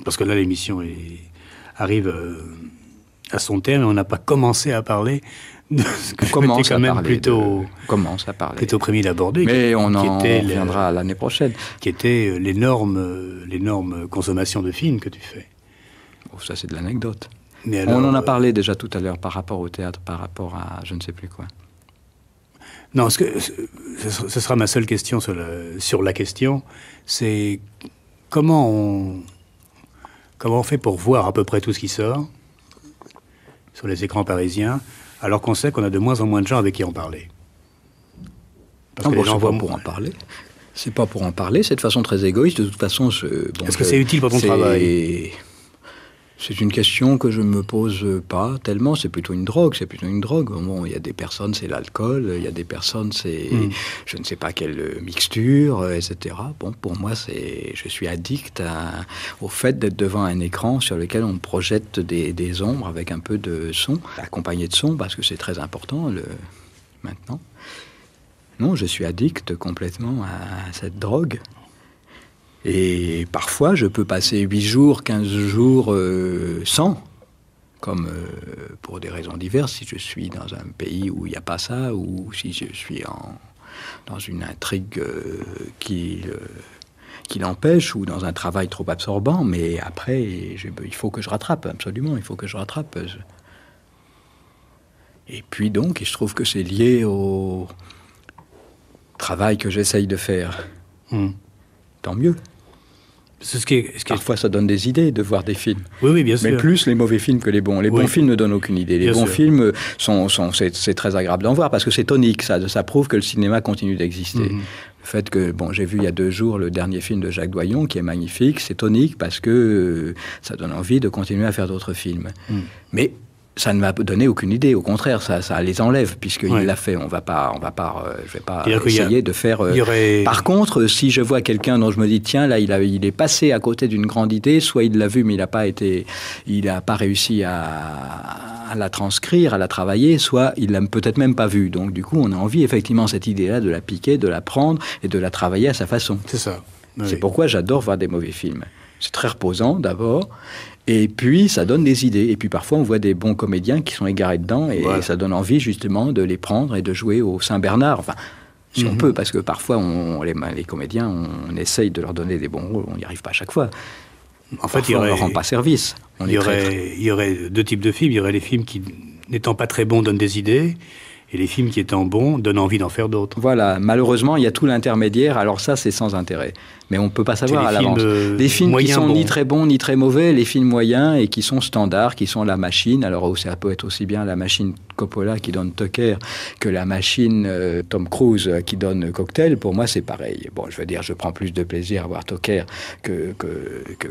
Parce que là, l'émission arrive à son terme et on n'a pas commencé à parler de ce que je m'étais quand même plutôt prémis d'aborder. Mais on en reviendra l'année prochaine. Qui était l'énorme consommation de films que tu fais. Oh, ça, c'est de l'anecdote. On en a parlé déjà tout à l'heure par rapport au théâtre, par rapport à je ne sais plus quoi. Non, ce sera ma seule question sur la question, c'est comment on fait pour voir à peu près tout ce qui sort sur les écrans parisiens, alors qu'on sait qu'on a de moins en moins de gens avec qui en parler. Parce que les gens voient pour en parler. C'est pas pour en parler, c'est de façon très égoïste. De toute façon, est-ce que c'est utile pour ton travail ? C'est une question que je ne me pose pas tellement. C'est plutôt une drogue. Bon, il y a des personnes, c'est l'alcool. Il y a des personnes, c'est je ne sais pas quelle mixture, etc. Bon, pour moi, je suis addict au fait d'être devant un écran sur lequel on projette des ombres avec un peu de son, accompagné de son, parce que c'est très important maintenant. Non, je suis addict complètement à cette drogue. Et parfois, je peux passer 8 jours, 15 jours sans, comme pour des raisons diverses, si je suis dans un pays où il n'y a pas ça, ou si je suis dans une intrigue qui l'empêche, ou dans un travail trop absorbant. Mais après, il faut que je rattrape, absolument, il faut que je rattrape. Et puis donc, je trouve que c'est lié au travail que j'essaye de faire. Tant mieux. Parfois, ça donne des idées de voir des films. Oui, bien sûr. Mais plus les mauvais films que les bons. Les bons films ne donnent aucune idée. Les bons films, c'est très agréable d'en voir parce que c'est tonique. Ça prouve que le cinéma continue d'exister. Le fait que, j'ai vu il y a 2 jours le dernier film de Jacques Doyon, qui est magnifique, c'est tonique parce que ça donne envie de continuer à faire d'autres films. Mais ça ne m'a donné aucune idée. Au contraire, ça les enlève, puisqu'il l'a fait. Je vais pas essayer de faire... Par contre, si je vois quelqu'un dont je me dis, tiens, là, il est passé à côté d'une grande idée, soit il l'a vue, mais il n'a pas réussi à la transcrire, à la travailler, soit il l'a peut-être même pas vue. Donc, du coup, on a envie, effectivement, cette idée-là, de la piquer, de la prendre et de la travailler à sa façon. C'est ça. C'est pourquoi j'adore voir des mauvais films. C'est très reposant, d'abord. Et puis, ça donne des idées. Et puis, parfois, on voit des bons comédiens qui sont égarés dedans. Et ça donne envie, justement, de les prendre et de jouer au Saint-Bernard. Enfin, si on peut, parce que parfois, les comédiens, on essaye de leur donner des bons rôles. On n'y arrive pas à chaque fois. En fait, on ne leur rend pas service. Il y aurait 2 types de films. Il y aurait les films qui, n'étant pas très bons, donnent des idées. Et les films qui étant bons donnent envie d'en faire d'autres. Voilà, malheureusement, il y a tout l'intermédiaire, alors ça, c'est sans intérêt. Mais on ne peut pas savoir à l'avance. Des films qui sont ni très bons, ni très mauvais, les films moyens et qui sont standards, qui sont la machine. Alors ça peut être aussi bien la machine Coppola qui donne Tucker que la machine Tom Cruise qui donne Cocktail. Pour moi, c'est pareil. Bon, je veux dire, je prends plus de plaisir à voir Tucker que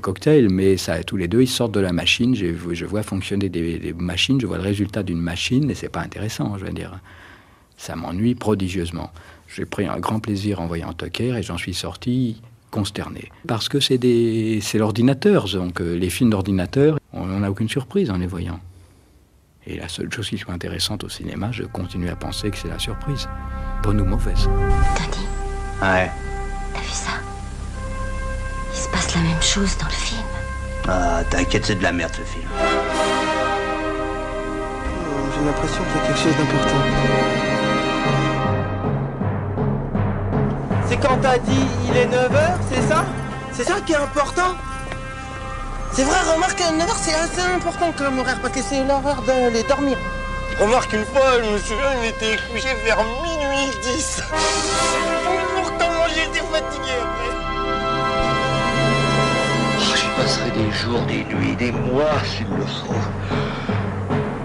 Cocktail, mais tous les deux, ils sortent de la machine. Je vois fonctionner des machines, je vois le résultat d'une machine et c'est pas intéressant, je veux dire. Ça m'ennuie prodigieusement. J'ai pris un grand plaisir en voyant Tucker et j'en suis sorti consterné. Parce que c'est l'ordinateur, donc les films d'ordinateur, on n'a aucune surprise en les voyant. Et la seule chose qui soit intéressante au cinéma, je continue à penser que c'est la surprise, bonne ou mauvaise. Tony. Ouais. T'as vu ça? Il se passe la même chose dans le film. Ah, t'inquiète, c'est de la merde ce film. J'ai l'impression qu'il y a quelque chose d'important. C'est quand t'as dit il est 9h, c'est ça? C'est ça qui est important? C'est vrai, remarque, 9h c'est assez important comme horaire, parce que c'est l'heure d'aller dormir. Remarque, une fois, je me souviens, il était couché vers minuit 10. Pourtant, moi j'étais fatigué après. Oh, j'y passerai des jours, des nuits, des mois s'il le faut.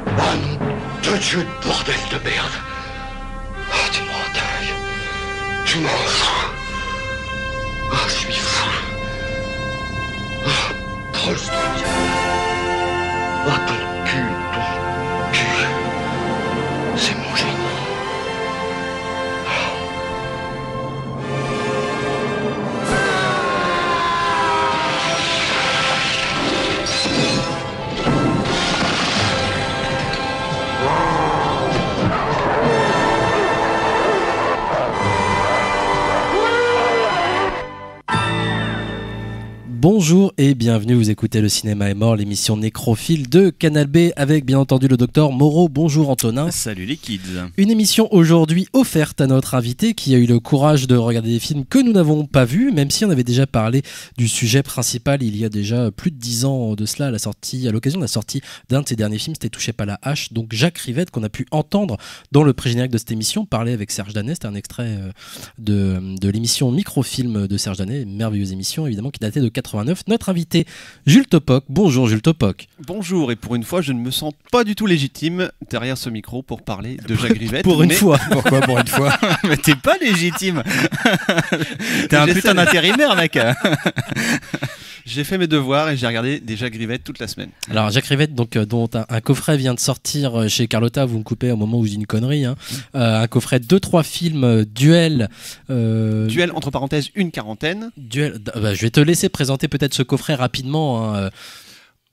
Ah non, de Dieu de bordel de merde. Oh, tu me rends dingue. Tu m'en fous. Oh, je suis fou. Oh, proche de Dieu. Oh, ton cul. C'est mon génie. Bonjour et bienvenue, vous écoutez Le Cinéma est mort, l'émission nécrophile de Canal B avec bien entendu le docteur Moreau. Bonjour Antonin. Salut les kids. Une émission aujourd'hui offerte à notre invité qui a eu le courage de regarder des films que nous n'avons pas vus, même si on avait déjà parlé du sujet principal il y a déjà plus de 10 ans de cela à l'occasion de la sortie d'un de ses derniers films, c'était Touchez pas la hache, donc Jacques Rivette qu'on a pu entendre dans le pré-générique de cette émission, parler avec Serge Danet. C'était un extrait de l'émission Microfilm de Serge Danet, une merveilleuse émission évidemment qui datait de 89. Notre invité Jules Topoc. Bonjour Jules Topoc. Bonjour, et pour une fois je ne me sens pas du tout légitime derrière ce micro pour parler de Jacques Rivette. Pour une fois. Pourquoi pour une fois? Mais t'es pas légitime. T'es un putain d'intérimaire mec. J'ai fait mes devoirs et j'ai regardé des Jacques Rivette toute la semaine. Alors Jacques Rivette, donc, dont un coffret vient de sortir chez Carlotta, vous me coupez au moment où je dis une connerie, hein. Un coffret 2-3 films, Duel. Duel, entre parenthèses, une quarantaine. Duel, je vais te laisser présenter peut-être ce coffret rapidement. Hein.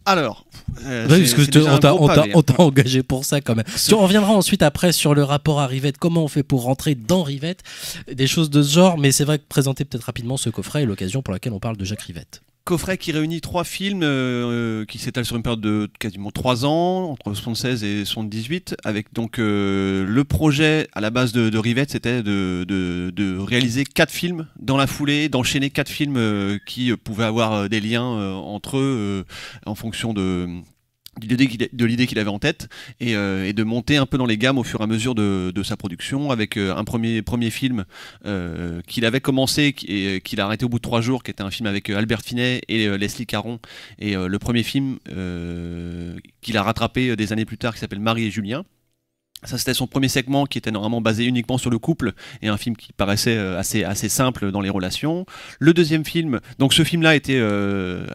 Alors, parce que on t'a engagé pour ça quand même. On reviendra ensuite après sur le rapport à Rivette, comment on fait pour rentrer dans Rivette, des choses de ce genre, mais c'est vrai que présenter peut-être rapidement ce coffret est l'occasion pour laquelle on parle de Jacques Rivette. Coffret qui réunit 3 films qui s'étalent sur une période de quasiment 3 ans, entre 76 et 78, avec donc le projet à la base de Rivette, c'était de réaliser 4 films dans la foulée, d'enchaîner 4 films qui pouvaient avoir des liens entre eux en fonction de l'idée qu'il avait en tête et de monter un peu dans les gammes au fur et à mesure de sa production avec un premier film qu'il avait commencé et qu'il a arrêté au bout de 3 jours, qui était un film avec Albert Finet et Leslie Caron, et le premier film qu'il a rattrapé des années plus tard qui s'appelle Marie et Julien. Ça, c'était son premier segment qui était normalement basé uniquement sur le couple et un film qui paraissait assez simple dans les relations. Le deuxième film, donc ce film-là a été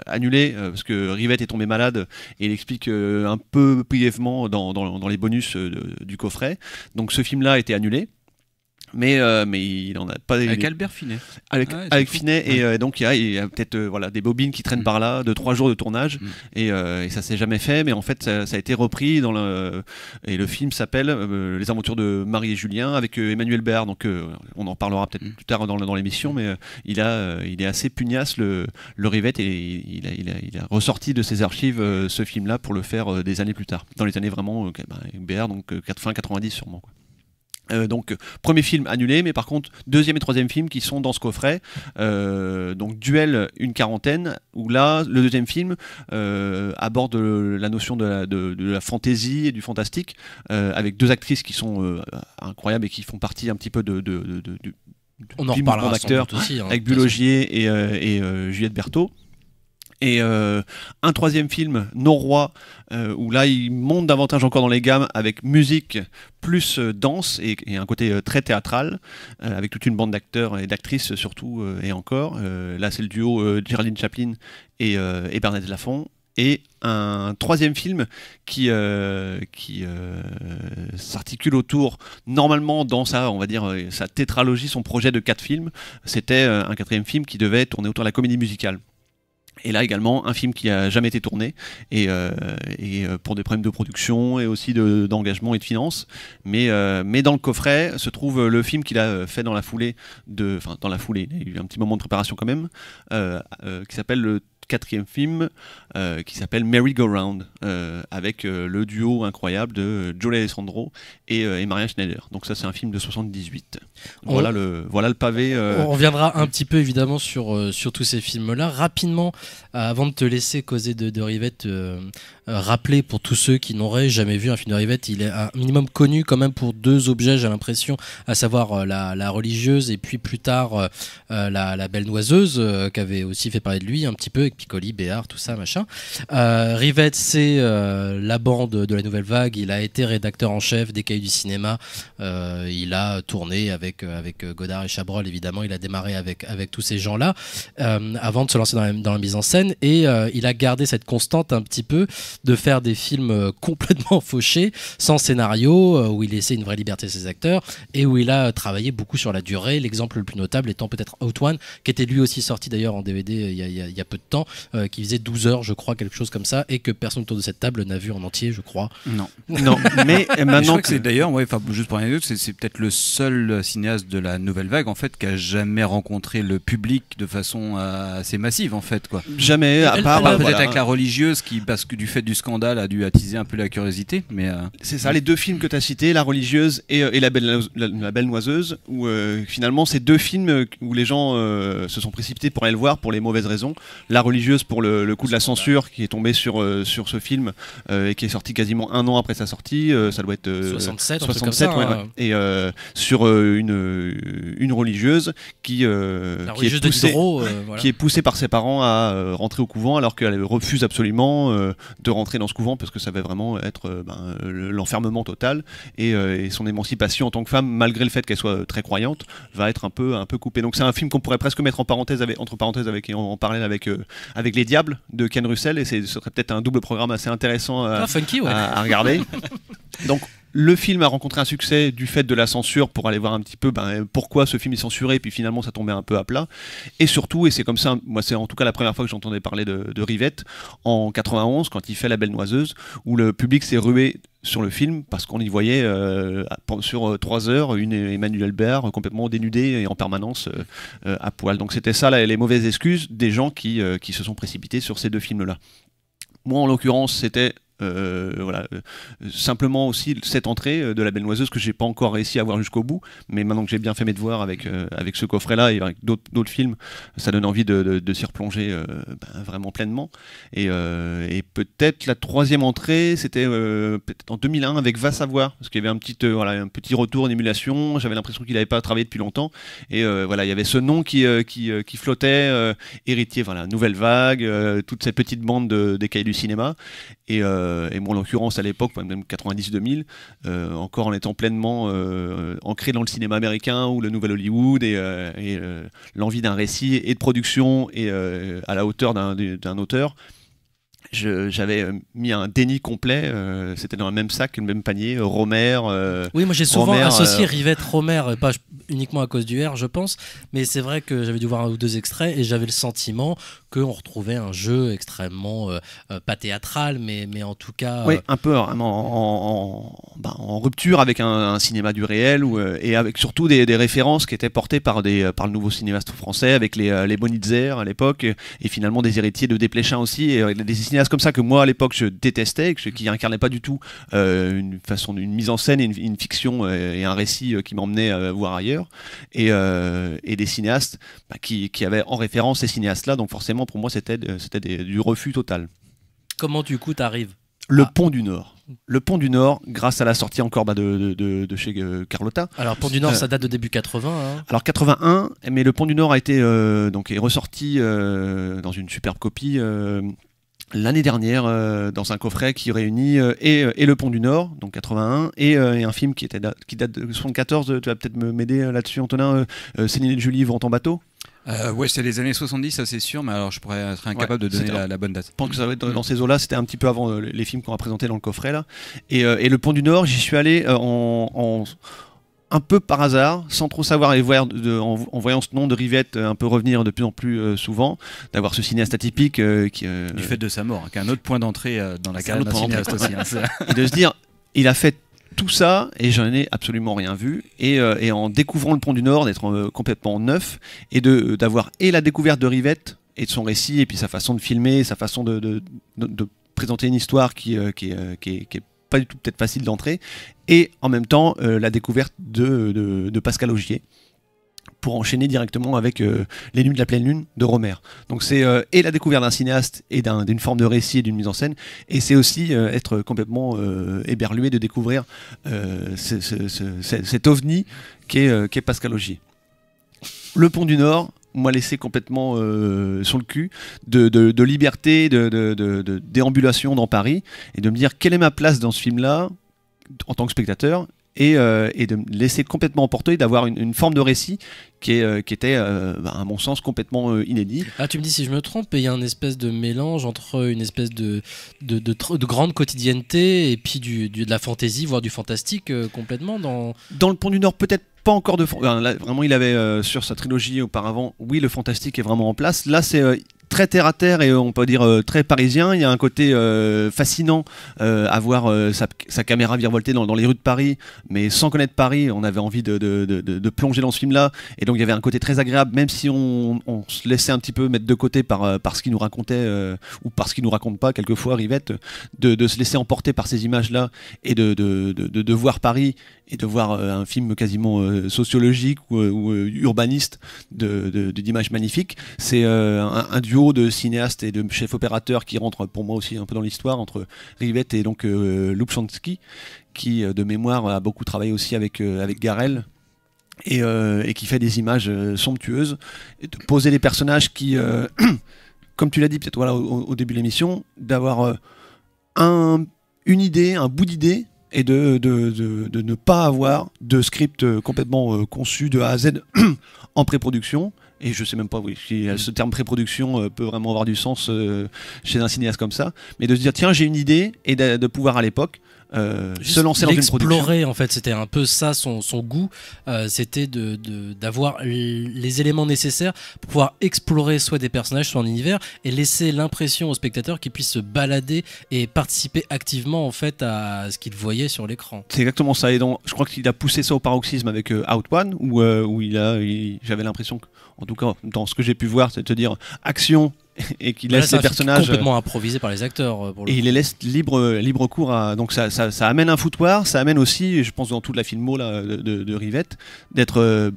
annulé parce que Rivette est tombé malade et il explique un peu brièvement dans les bonus du coffret. Donc ce film-là a été annulé. Mais il en a pas avec Albert Finet. Avec Finet et donc il y a peut-être des bobines qui traînent par là de 3 jours de tournage et ça s'est jamais fait, mais en fait ça a été repris et le film s'appelle Les aventures de Marie et Julien avec Emmanuel Béard, donc on en parlera peut-être plus tard dans l'émission, mais il est assez pugnace le Rivette et il a ressorti de ses archives ce film là pour le faire des années plus tard, dans les années vraiment Béard, donc fin 90 sûrement quoi. Donc premier film annulé, mais par contre deuxième et troisième film qui sont dans ce coffret, donc Duel, une quarantaine, où là le deuxième film aborde la notion de la fantaisie et du fantastique, avec 2 actrices qui sont incroyables et qui font partie un petit peu on en reparlera d'acteurs, aussi, hein, avec Bulogier et Juliette Berthaud. Et un troisième film, Nos Rois, où là il monte davantage encore dans les gammes avec musique plus danse et un côté très théâtral, avec toute une bande d'acteurs et d'actrices surtout et encore. Là c'est le duo Géraldine Chaplin et Bernadette Lafont. Et un troisième film qui s'articule autour, normalement dans sa tétralogie, son projet de 4 films, c'était un 4e film qui devait tourner autour de la comédie musicale. Et là également un film qui n'a jamais été tourné et pour des problèmes de production et aussi d'engagement et de finances, mais dans le coffret se trouve le film qu'il a fait dans la foulée, il y a eu un petit moment de préparation quand même, qui s'appelle le 4e film, qui s'appelle Merry Go Round, avec le duo incroyable de Joe Alessandro et Maria Schneider. Donc ça c'est un film de 78. Voilà le pavé. On reviendra un petit peu évidemment sur tous ces films-là. Rapidement, avant de te laisser causer de Rivette, rappeler pour tous ceux qui n'auraient jamais vu un film de Rivette, il est un minimum connu quand même pour 2 objets, j'ai l'impression, à savoir la religieuse et puis plus tard la belle noiseuse, qui avait aussi fait parler de lui un petit peu avec Piccoli, Béard, tout ça, machin. Rivette, c'est la bande de la Nouvelle Vague. Il a été rédacteur en chef des Cahiers du cinéma. Il a tourné avec Godard et Chabrol, évidemment. Il a démarré avec tous ces gens-là avant de se lancer dans la mise en scène. Et il a gardé cette constante un petit peu de faire des films complètement fauchés, sans scénario, où il laissait une vraie liberté à ses acteurs et où il a travaillé beaucoup sur la durée. L'exemple le plus notable étant peut-être Out One, qui était lui aussi sorti d'ailleurs en DVD il y a peu de temps, qui faisait 12 heures, je crois, quelque chose comme ça, et que personne autour de cette table n'a vu en entier, je crois. Non. Non, mais Je maintenant crois que c'est d'ailleurs, juste pour l'anecdote, c'est peut-être le seul cinéaste de la nouvelle vague en fait qui a jamais rencontré le public de façon assez massive en fait quoi. Jamais, à part Peut-être voilà. avec La Religieuse qui, parce que du fait du scandale, a dû attiser un peu la curiosité, mais C'est ça, les deux films que tu as cités, La Religieuse et La Belle Noiseuse, où finalement c'est deux films où les gens se sont précipités pour aller le voir pour les mauvaises raisons. La Religieuse pour le coup de la censure qui est tombé sur ce film et qui est sorti quasiment un an après sa sortie, ça doit être 67, 67 ouais, ouais. Et sur une religieuse qui religieuse de Diderot, voilà. qui est poussée par ses parents à rentrer au couvent alors qu'elle refuse absolument de rentrer dans ce couvent parce que ça va vraiment être l'enfermement total et son émancipation en tant que femme, malgré le fait qu'elle soit très croyante, va être un peu coupée. Donc c'est un film qu'on pourrait presque mettre entre parenthèses avec et en parallèle avec Les Diables de Ken Russell, et ce serait peut-être un double programme assez intéressant funky, ouais. à regarder. Donc le film a rencontré un succès du fait de la censure pour aller voir un petit peu pourquoi ce film est censuré, et puis finalement ça tombait un peu à plat. Et surtout, et c'est comme ça, moi c'est en tout cas la première fois que j'entendais parler de Rivette, en 91 quand il fait La Belle Noiseuse, où le public s'est rué sur le film parce qu'on y voyait sur 3 heures une Emmanuel Albert complètement dénudée et en permanence à poil. Donc c'était ça les mauvaises excuses des gens qui se sont précipités sur ces deux films-là. Moi en l'occurrence c'était simplement aussi cette entrée de La Belle Noiseuse que j'ai pas encore réussi à voir jusqu'au bout, mais maintenant que j'ai bien fait mes devoirs avec ce coffret là et avec d'autres films, ça donne envie de s'y replonger vraiment pleinement, et peut-être la troisième entrée c'était peut-être en 2001 avec Va Savoir, parce qu'il y avait un petit retour, une émulation, j'avais l'impression qu'il n'avait pas travaillé depuis longtemps, et il y avait ce nom qui flottait, héritier, nouvelle vague, toute cette petite bande des cahiers du cinéma, et moi en l'occurrence à l'époque, même 90-2000, encore en étant pleinement ancré dans le cinéma américain ou le nouvel Hollywood, et l'envie d'un récit et de production et à la hauteur d'un auteur, j'avais mis un déni complet, c'était dans le même sac, le même panier, Rohmer. Oui, moi j'ai souvent Rohmer, associé Rivette Rohmer, pas uniquement à cause du R, je pense, mais c'est vrai que j'avais dû voir 1 ou 2 extraits et j'avais le sentiment qu'on retrouvait un jeu extrêmement pas théâtral, mais en tout cas oui, un peu en rupture avec un cinéma du réel, et avec surtout des références qui étaient portées par le nouveau cinéaste français, avec les Bonitzer à l'époque, et finalement des héritiers de Desplechin aussi, et des cinéastes comme ça que moi à l'époque je détestais, qui n'incarnaient pas du tout une mise en scène, une fiction et un récit qui m'emmenait voir ailleurs, et des cinéastes qui avaient en référence ces cinéastes-là, donc forcément pour moi c'était du refus total. Comment du coup t'arrives Le Pont du Nord. Le Pont du Nord, grâce à la sortie encore de chez Carlotta. Alors Pont du Nord, ça date de début 80. Hein. Alors 81, mais le Pont du Nord a été est ressorti dans une superbe copie l'année dernière dans un coffret qui réunit et le Pont du Nord, donc 81, et un film qui date de 74. Tu vas peut-être m'aider là-dessus, Antonin. Céline et Julie vont en bateau. Ouais, c'est les années 70, ça c'est sûr, mais alors je pourrais être incapable de donner la bonne date. Je pense que ça va être dans ces eaux-là, c'était un petit peu avant les films qu'on a présentés dans le coffret là. Et le Pont du Nord, j'y suis allé un peu par hasard, sans trop savoir, et en voyant ce nom de Rivette un peu revenir de plus en plus souvent, d'avoir ce cinéaste atypique du fait de sa mort, qui est un autre point d'entrée dans la carrière d'un cinéaste aussi. Et de se dire, il a fait tout ça et j'en ai absolument rien vu, et en découvrant le Pont du Nord, d'être complètement neuf, et d'avoir la découverte de Rivette et de son récit, et puis sa façon de filmer, sa façon de présenter une histoire qui est pas du tout peut-être facile d'entrer, et en même temps la découverte de Pascal Augier, pour enchaîner directement avec Les Nuits de la Pleine Lune de Rohmer. Donc c'est et la découverte d'un cinéaste et d'une forme de récit et d'une mise en scène, et c'est aussi être complètement éberlué de découvrir cet ovni qu'est Pascal Augier. Le Pont du Nord m'a laissé complètement sur le cul de liberté, de déambulation dans Paris, et de me dire quelle est ma place dans ce film-là en tant que spectateur, et de me laisser complètement emporter, d'avoir une forme de récit qui était, à mon sens, complètement inédit. Ah, tu me dis si je me trompe, il y a une espèce de mélange entre une espèce de grande quotidienneté et puis de la fantaisie, voire du fantastique complètement dans le Pont du Nord, peut-être pas encore là, vraiment il avait sur sa trilogie auparavant, oui, le fantastique est vraiment en place. Là c'est très terre à terre et on peut dire très parisien. Il y a un côté fascinant à voir sa caméra virevolter dans les rues de Paris, mais sans connaître Paris. On avait envie de plonger dans ce film-là, et donc il y avait un côté très agréable, même si on se laissait un petit peu mettre de côté par ce qu'il nous racontait ou par ce qu'il nous raconte pas quelquefois, Rivette, de se laisser emporter par ces images-là et de voir Paris et de voir un film quasiment sociologique ou urbaniste d'images magnifiques. C'est un duo de cinéastes et de chefs opérateurs qui rentre pour moi aussi un peu dans l'histoire, entre Rivette et donc Lubchansky, qui de mémoire a beaucoup travaillé aussi avec Garel. Et qui fait des images somptueuses, et de poser des personnages qui, comme tu l'as dit peut-être voilà, au début de l'émission, d'avoir une idée, un bout d'idée, et de ne pas avoir de script complètement conçu de A à Z en pré-production. Et je sais même pas si ce terme pré-production peut vraiment avoir du sens chez un cinéaste comme ça, mais de se dire tiens, j'ai une idée, et de pouvoir à l'époque se lancer dans une production. Explorer, en fait, c'était un peu ça son goût, c'était d'avoir les éléments nécessaires pour pouvoir explorer soit des personnages, soit un univers, et laisser l'impression au spectateur qu'il puisse se balader et participer activement en fait à ce qu'il voyait sur l'écran. C'est exactement ça. Et je crois qu'il a poussé ça au paroxysme avec Out One, où j'avais l'impression que, en tout cas dans ce que j'ai pu voir, c'est de te dire action, et qu'il laisse les personnages complètement improvisés par les acteurs pour et il les laisse libre cours à, donc ça amène un foutoir, ça amène aussi, je pense dans toute la filmo là, de Rivette, d'être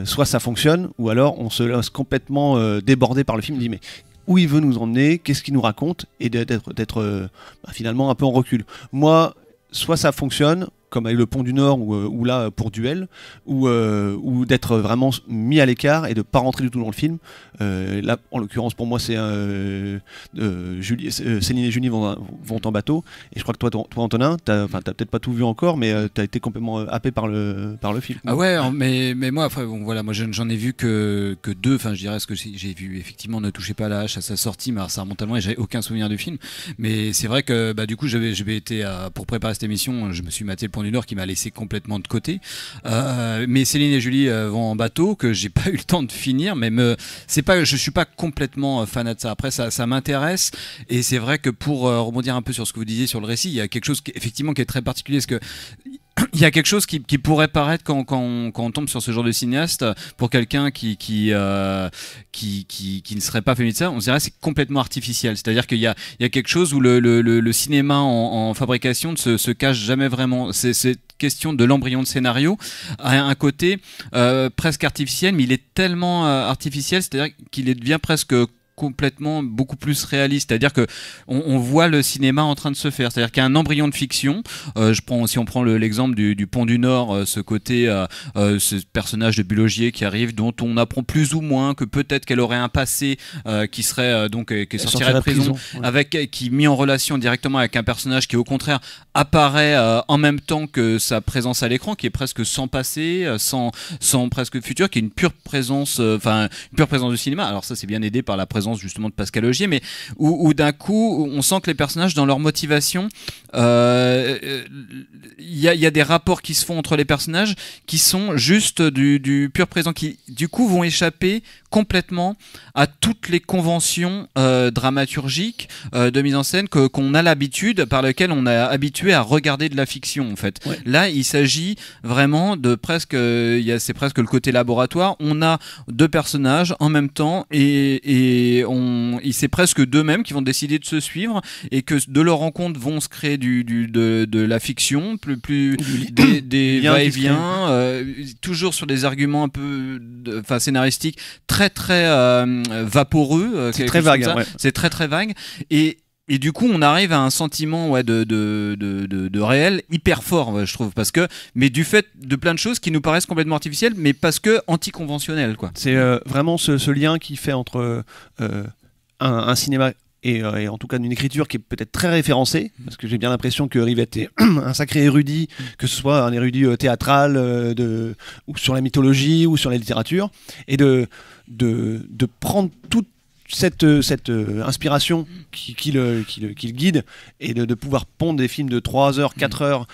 soit ça fonctionne, ou alors on se laisse complètement déborder par le film, dit mais où il veut nous emmener, qu'est-ce qu'il nous raconte, et d'être finalement un peu en recul. Moi, soit ça fonctionne, comme avec le Pont du Nord ou là pour Duel, ou d'être vraiment mis à l'écart et de pas rentrer du tout dans le film. Là, en l'occurrence, pour moi, c'est Céline et Julie vont en bateau, et je crois que toi Antonin, t'as peut-être pas tout vu encore, mais t'as été complètement happé par le film. Ah ouais, mais moi, après, bon, voilà, moi j'en ai vu que deux. Enfin, je dirais ce que j'ai vu. Effectivement, Ne touchez pas à la hache à sa sortie, mais alors, ça remonte tellement et j'avais aucun souvenir du film. Mais c'est vrai que du coup, j'avais été pour préparer cette émission, je me suis maté le Pont du Nord qui m'a laissé complètement de côté. Mais Céline et Julie vont en bateau, que j'ai pas eu le temps de finir, mais je suis pas complètement fanat de ça. Après, ça m'intéresse, et c'est vrai que pour rebondir un peu sur ce que vous disiez sur le récit, il y a quelque chose effectivement qui est très particulier, parce que il y a quelque chose qui pourrait paraître quand on tombe sur ce genre de cinéaste, pour quelqu'un qui ne serait pas familier de ça, on se dirait c'est complètement artificiel. C'est-à-dire qu'il y a quelque chose où le cinéma en fabrication ne se cache jamais vraiment. C'est question de l'embryon de scénario a un côté presque artificiel, mais il est tellement artificiel, c'est-à-dire qu'il devient presque complètement beaucoup plus réaliste, c'est-à-dire que on voit le cinéma en train de se faire, c'est-à-dire qu'il y a un embryon de fiction. Si on prend l'exemple du Pont du Nord, ce côté ce personnage de Bulogier qui arrive, dont on apprend plus ou moins que peut-être qu'elle aurait un passé qui serait qui sortirait de prison, ouais. Qui est mis en relation directement avec un personnage qui au contraire apparaît en même temps que sa présence à l'écran, qui est presque sans passé, sans presque futur, qui est une pure présence, du cinéma. Alors ça, c'est bien aidé par la présence justement de Pascal Augier, mais où d'un coup on sent que les personnages, dans leur motivation, il y a des rapports qui se font entre les personnages qui sont juste du pur présent, qui du coup vont échapper complètement à toutes les conventions dramaturgiques de mise en scène qu'on a l'habitude, par lesquelles on est habitué à regarder de la fiction en fait. Ouais. Là il s'agit vraiment de presque, c'est presque le côté laboratoire, on a deux personnages en même temps, et c'est presque d'eux-mêmes qui vont décider de se suivre, et que de leur rencontre vont se créer de la fiction, plus des va-et-vient, toujours sur des arguments un peu scénaristiques très vaporeux. C'est très vague. Ouais. C'est très vague. Et du coup, on arrive à un sentiment de réel hyper fort, je trouve, mais du fait de plein de choses qui nous paraissent complètement artificielles, mais parce que anticonventionnelles, quoi. C'est vraiment ce lien qui fait entre un cinéma et en tout cas une écriture qui est peut-être très référencée, parce que j'ai bien l'impression que Rivette est un sacré érudit, que ce soit un érudit théâtral ou sur la mythologie ou sur la littérature, et de prendre toute cette inspiration qui le guide, et de pouvoir pondre des films de 3 heures, 4 heures,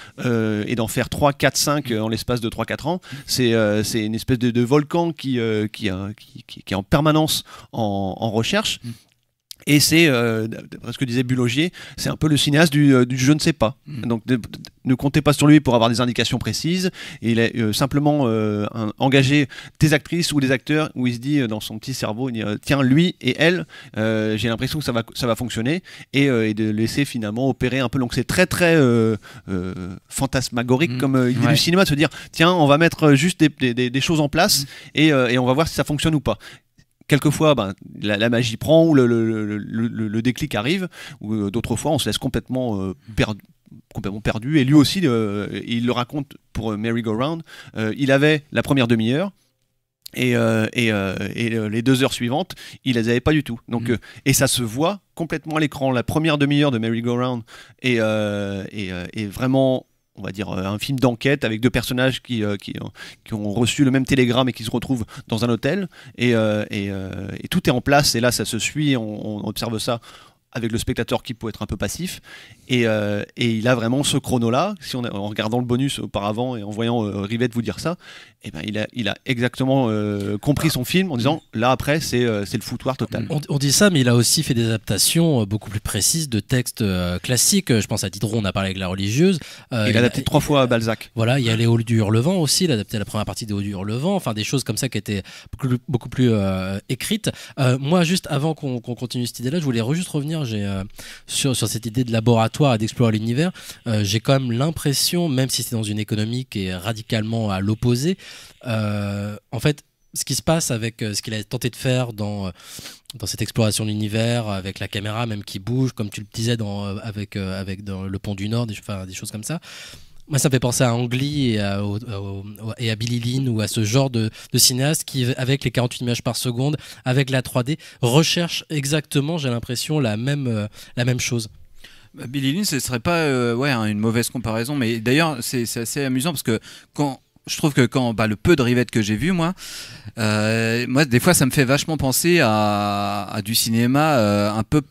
et d'en faire 3, 4, 5 en l'espace de 3-4 ans. C'est une espèce de volcan qui est en permanence en recherche, Et c'est, d'après ce que disait Bulogier, c'est un peu le cinéaste du je ne sais pas. Donc ne comptez pas sur lui pour avoir des indications précises. Et il a simplement engagé des actrices ou des acteurs où il se dit dans son petit cerveau, il dit, tiens, lui et elle, j'ai l'impression que ça va fonctionner. Et de laisser finalement opérer un peu. Donc c'est très très fantasmagorique comme idée du cinéma, de se dire, tiens, on va mettre juste des choses en place et on va voir si ça fonctionne ou pas. Quelquefois, la magie prend ou le déclic arrive, ou d'autres fois, on se laisse complètement perdu. Et lui aussi, il le raconte pour Merry Go Round. Il avait la première demi-heure. Et les 2 heures suivantes, il les avait pas du tout. Donc, et ça se voit complètement à l'écran. La première demi-heure de Merry Go Round est vraiment, on va dire, un film d'enquête avec 2 personnages qui ont reçu le même télégramme et qui se retrouvent dans un hôtel. Et tout est en place. Et là, ça se suit. On observe ça avec le spectateur qui peut être un peu passif. Et il a vraiment ce chrono-là. En regardant le bonus auparavant et en voyant Rivette vous dire ça, eh ben, il a exactement compris son film en disant là après c'est le foutoir total. On dit ça, mais il a aussi fait des adaptations beaucoup plus précises de textes classiques. Je pense à Diderot, on a parlé avec La Religieuse. Il a adapté 3 fois Balzac. Voilà, il y a Les Hauts du Hurlevent aussi, il a adapté la première partie des Hauts du Hurlevent, enfin des choses comme ça qui étaient beaucoup plus écrites. Moi, juste avant qu'on continue cette idée-là, je voulais juste revenir sur cette idée de laboratoire et d'explorer l'univers. J'ai quand même l'impression, même si c'est dans une économie qui est radicalement à l'opposé, en fait, ce qui se passe avec ce qu'il a tenté de faire dans cette exploration de l'univers, avec la caméra même qui bouge, comme tu le disais avec dans Le Pont du Nord, des choses comme ça. Moi, ça me fait penser à Ang Lee et à Billy Lynn ou à ce genre de cinéaste qui, avec les 48 images par seconde, avec la 3D, recherche exactement, j'ai l'impression, la même chose. Billy Lynn, ce serait pas une mauvaise comparaison, mais d'ailleurs, c'est assez amusant parce que je trouve que le peu de Rivette que j'ai vu, moi, des fois, ça me fait vachement penser à du cinéma un peu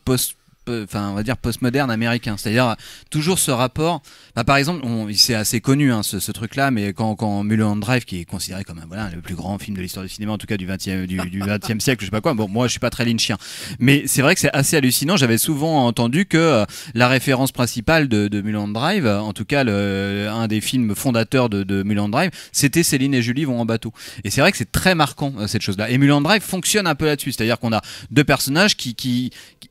on va dire postmoderne américain, c'est-à-dire toujours ce rapport. Par exemple, c'est assez connu ce truc-là, mais quand Mulholland Drive, qui est considéré comme le plus grand film de l'histoire du cinéma, en tout cas du 20e siècle, je sais pas quoi. Bon, moi je suis pas très lynchien, mais c'est vrai que c'est assez hallucinant. J'avais souvent entendu que la référence principale de Mulholland Drive, en tout cas un des films fondateurs de Mulholland Drive, c'était Céline et Julie vont en bateau. Et c'est vrai que c'est très marquant cette chose-là. Et Mulholland Drive fonctionne un peu là-dessus, c'est-à-dire qu'on a 2 personnages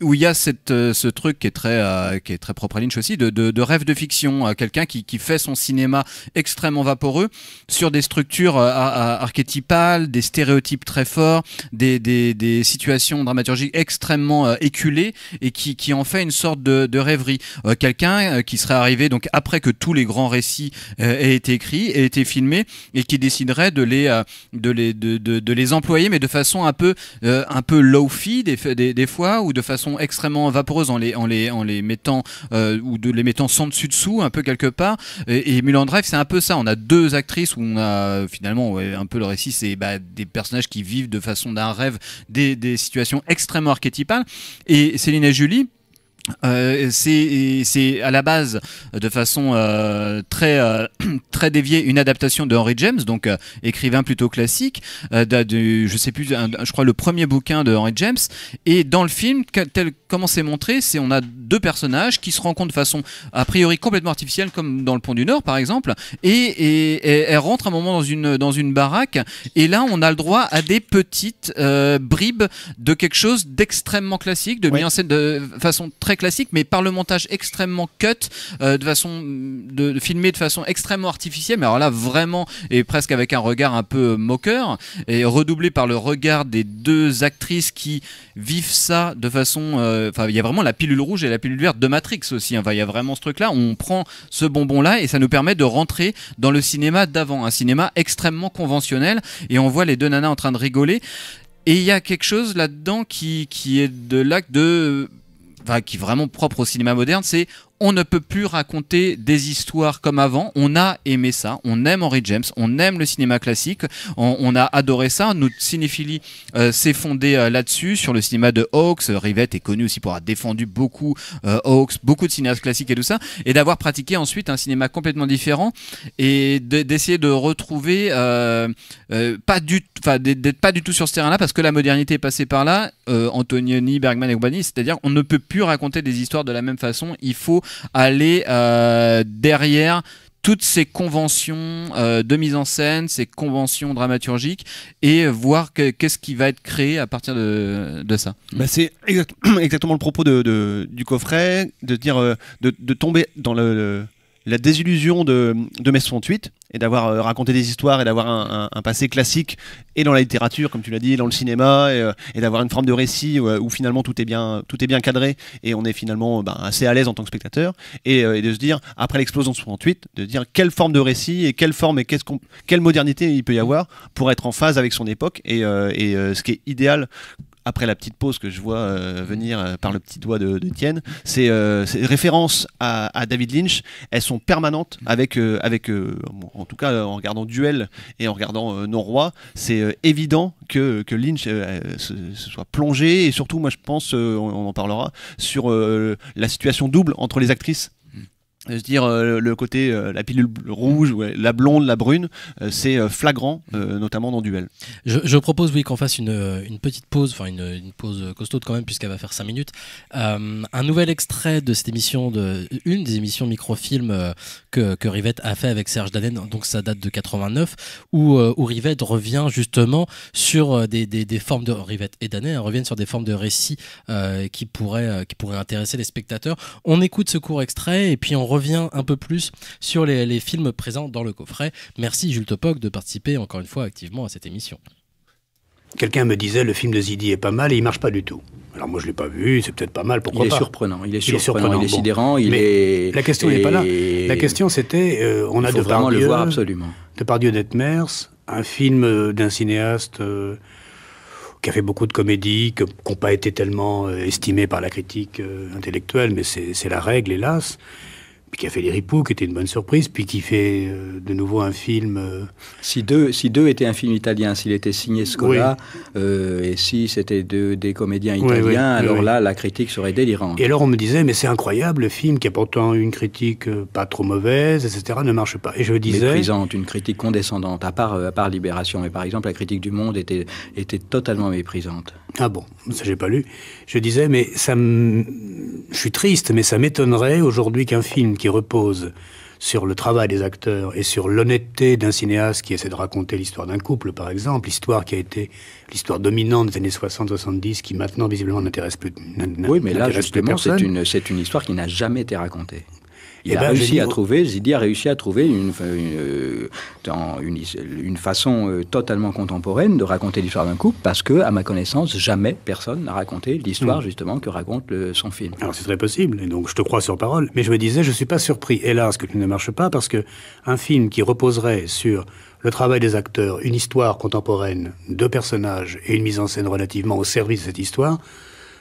où il y a ce truc qui est très propre à Lynch aussi, de rêve de fiction, quelqu'un qui fait son cinéma extrêmement vaporeux sur des structures archétypales, des stéréotypes très forts, des situations dramaturgiques extrêmement éculées et qui en fait une sorte de rêverie. Quelqu'un qui serait arrivé donc après que tous les grands récits aient été écrits, aient été filmés et qui déciderait de les employer, mais de façon un peu low-fi des fois, ou de façon extrêmement vaporeuse en les mettant ou de les mettant sans dessus dessous un peu quelque part. Et Mulholland Drive, c'est un peu ça. On a 2 actrices où on a finalement un peu le récit, c'est des personnages qui vivent de façon d'un rêve des situations extrêmement archétypales. Et Céline et Julie, c'est à la base de façon très déviée une adaptation de Henry James, donc écrivain plutôt classique, je sais plus, je crois le premier bouquin de Henry James. Et dans le film, comment c'est montré, on a 2 personnages qui se rencontrent de façon a priori complètement artificielle, comme dans Le Pont du Nord par exemple, et elles rentrent un moment dans une baraque, et là on a le droit à des petites bribes de quelque chose d'extrêmement classique, de mis en scène de façon très classique, mais par le montage extrêmement cut, de façon de filmer de façon extrêmement artificielle, mais alors là vraiment, et presque avec un regard un peu moqueur, et redoublé par le regard des 2 actrices qui vivent ça de façon il y a vraiment la pilule rouge et la pilule verte de Matrix aussi, il y a vraiment ce truc là, on prend ce bonbon là et ça nous permet de rentrer dans le cinéma d'avant, un cinéma extrêmement conventionnel, et on voit les 2 nanas en train de rigoler, et il y a quelque chose là-dedans qui est de l'acte qui est vraiment propre au cinéma moderne, c'est on ne peut plus raconter des histoires comme avant. On a aimé ça, on aime Henry James, on aime le cinéma classique, on a adoré ça. Notre cinéphilie s'est fondée là-dessus, sur le cinéma de Hawks. Rivette est connu aussi pour avoir défendu beaucoup Hawks, beaucoup de cinéastes classiques et tout ça, et d'avoir pratiqué ensuite un cinéma complètement différent et d'essayer de retrouver d'être pas du tout sur ce terrain-là, parce que la modernité est passée par là. Antonioni, Bergman et compagnie, c'est-à-dire on ne peut plus raconter des histoires de la même façon. Il faut aller derrière toutes ces conventions de mise en scène, ces conventions dramaturgiques, et voir qu'est-ce qui va être créé à partir de ça. Bah c'est exactement le propos du coffret, de dire de tomber dans la désillusion de mai 68 et d'avoir raconté des histoires et d'avoir un passé classique, et dans la littérature, comme tu l'as dit, dans le cinéma, et d'avoir une forme de récit où finalement tout est bien cadré et on est finalement assez à l'aise en tant que spectateur, et de se dire, après l'explosion de 68, de dire quelle forme de récit et quelle forme et quelle modernité il peut y avoir pour être en phase avec son époque, et ce qui est idéal. Après la petite pause que je vois venir par le petit doigt d'Étienne, ces références à David Lynch, elles sont permanentes avec en tout cas en regardant Duel et en regardant Non-Roi, c'est évident que Lynch se soit plongé, et surtout moi je pense, on en parlera, sur la situation double entre les actrices. Se dire le côté la pilule rouge, la blonde, la brune, c'est flagrant, notamment dans Duel. Je propose, oui, qu'on fasse une petite pause, enfin une pause costaude quand même, puisqu'elle va faire 5 minutes. Un nouvel extrait de cette émission, une des émissions microfilm que Rivette a fait avec Serge Danen, donc ça date de 89, où Rivette revient justement sur des formes de... Rivette et Danen reviennent sur des formes de récits qui pourraient intéresser les spectateurs. On écoute ce court extrait et puis on revient un peu plus sur les films présents dans le coffret. Merci Jules Topoc de participer encore une fois activement à cette émission. Quelqu'un me disait le film de Zidi est pas mal et il marche pas du tout. Alors moi je l'ai pas vu, c'est peut-être pas mal, pourquoi pas. Il est surprenant, il est sidérant, La question n'est pas là. La question c'était, on a vraiment le voir absolument. Depardieu Detmers, un film d'un cinéaste qui a fait beaucoup de comédies, qui n'ont pas été tellement estimées par la critique intellectuelle, mais c'est la règle, hélas. Puis qui a fait Les Ripoux, qui était une bonne surprise, puis qui fait de nouveau un film... Si deux était un film italien, s'il était signé Scola, et si c'était des comédiens italiens, alors là, la critique serait délirante. Et alors on me disait, mais c'est incroyable, le film, qui a pourtant une critique pas trop mauvaise, etc., ne marche pas. Et je disais... Méprisante, une critique condescendante, à part Libération. Mais par exemple, la critique du Monde était totalement méprisante. Ah bon, ça j'ai pas lu. Je disais, mais je suis triste, mais ça m'étonnerait aujourd'hui qu'un film qui repose sur le travail des acteurs et sur l'honnêteté d'un cinéaste qui essaie de raconter l'histoire d'un couple, par exemple, l'histoire qui a été l'histoire dominante des années 60-70, qui maintenant visiblement n'intéresse plus. Oui, mais là justement, c'est une histoire qui n'a jamais été racontée. Zidi a réussi à trouver une façon totalement contemporaine de raconter l'histoire d'un couple, parce que, à ma connaissance, jamais personne n'a raconté l'histoire justement que raconte son film. Alors c'est très possible, et donc je te crois sur parole, mais je me disais, je suis pas surpris, hélas, que tu ne marche pas, parce que un film qui reposerait sur le travail des acteurs, une histoire contemporaine, 2 personnages et une mise en scène relativement au service de cette histoire,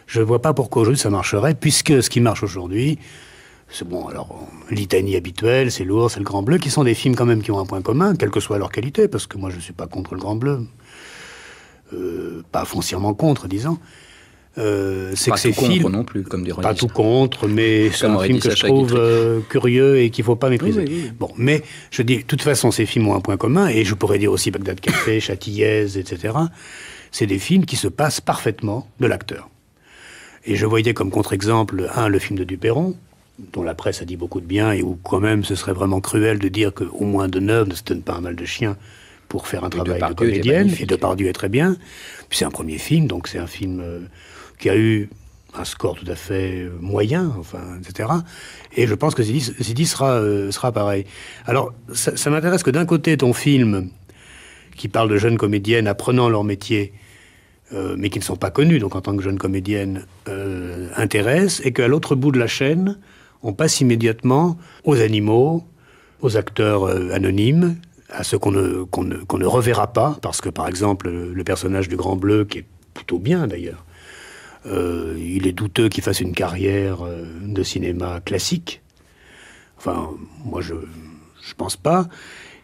je vois pas pourquoi aujourd'hui ça marcherait, puisque ce qui marche aujourd'hui, c'est bon, alors, litanie habituelle, c'est Lourd, c'est Le Grand Bleu, qui sont des films quand même qui ont un point commun, quelle que soit leur qualité, parce que moi je ne suis pas contre Le Grand Bleu, pas foncièrement contre, disons. C'est pas que ces films non plus, comme dirait pas tout contre, mais c'est un film que je trouve curieux et qu'il ne faut pas mépriser. Oui. Bon, mais je dis, de toute façon, ces films ont un point commun, et je pourrais dire aussi Bagdad Café, Châtillaise, etc. C'est des films qui se passent parfaitement de l'acteur. Et je voyais comme contre-exemple, le film de Duperron, dont la presse a dit beaucoup de bien, et où quand même ce serait vraiment cruel de dire qu'au moins Deneuve ne se donne pas un mal de chien pour faire un travail de comédienne, et Depardieu est très bien. Puis c'est un premier film, donc c'est un film qui a eu un score tout à fait moyen, enfin, etc. Et je pense que Zidi sera pareil. Alors, ça m'intéresse que d'un côté, ton film, qui parle de jeunes comédiennes apprenant leur métier, mais qui ne sont pas connues, donc en tant que jeunes comédiennes, intéresse, et qu'à l'autre bout de la chaîne, on passe immédiatement aux animaux, aux acteurs anonymes, à ceux qu'on ne reverra pas, parce que, par exemple, le personnage du Grand Bleu, qui est plutôt bien d'ailleurs, il est douteux qu'il fasse une carrière de cinéma classique, Enfin, moi, je pense pas.